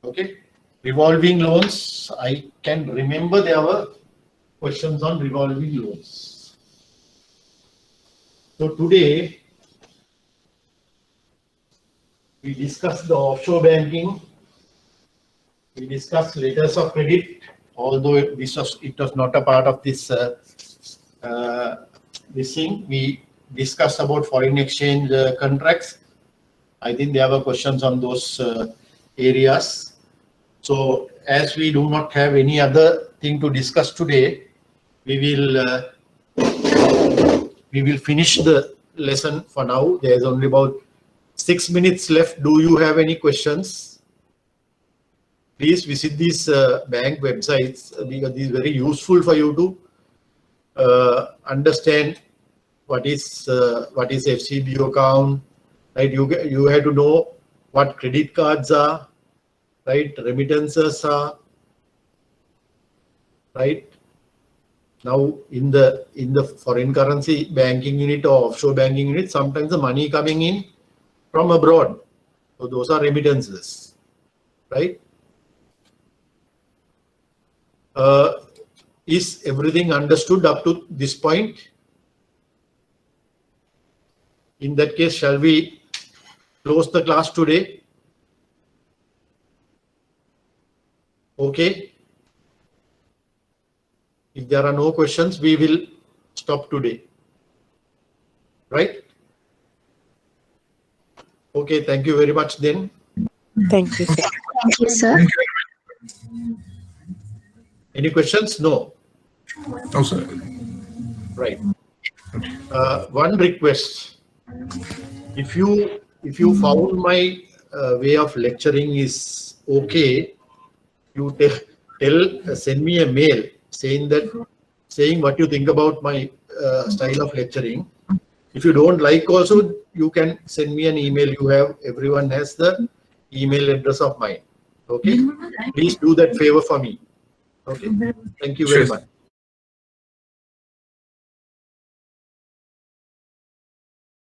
Okay. Revolving loans, I can remember there were questions on revolving loans. So today, we discussed the offshore banking. We discussed letters of credit, although it was not a part of this this thing. We discussed about foreign exchange contracts. I think there were questions on those areas. So as we do not have any other thing to discuss today, we will finish the lesson for now. There is only about 6 minutes left. Do you have any questions? Please visit these bank websites, because these are very useful for you to understand what is FCBO account, right? You have to know what credit cards are, right? Remittances are, right? Now in the foreign currency banking unit or offshore banking unit, sometimes the money coming in from abroad. So those are remittances, right? Is everything understood up to this point? In that case, shall we close the class today? Okay. If there are no questions, we will stop today. Right? Okay, thank you very much then. Thank you, sir. Thank you, sir. Any questions? No. No, sir. Right. One request. If you found my way of lecturing is okay, you send me a mail saying what you think about my style of lecturing. If you don't like also, you can send me an email. Everyone has the email address of mine. Okay, please do that favor for me. Okay, thank you very Sure. much.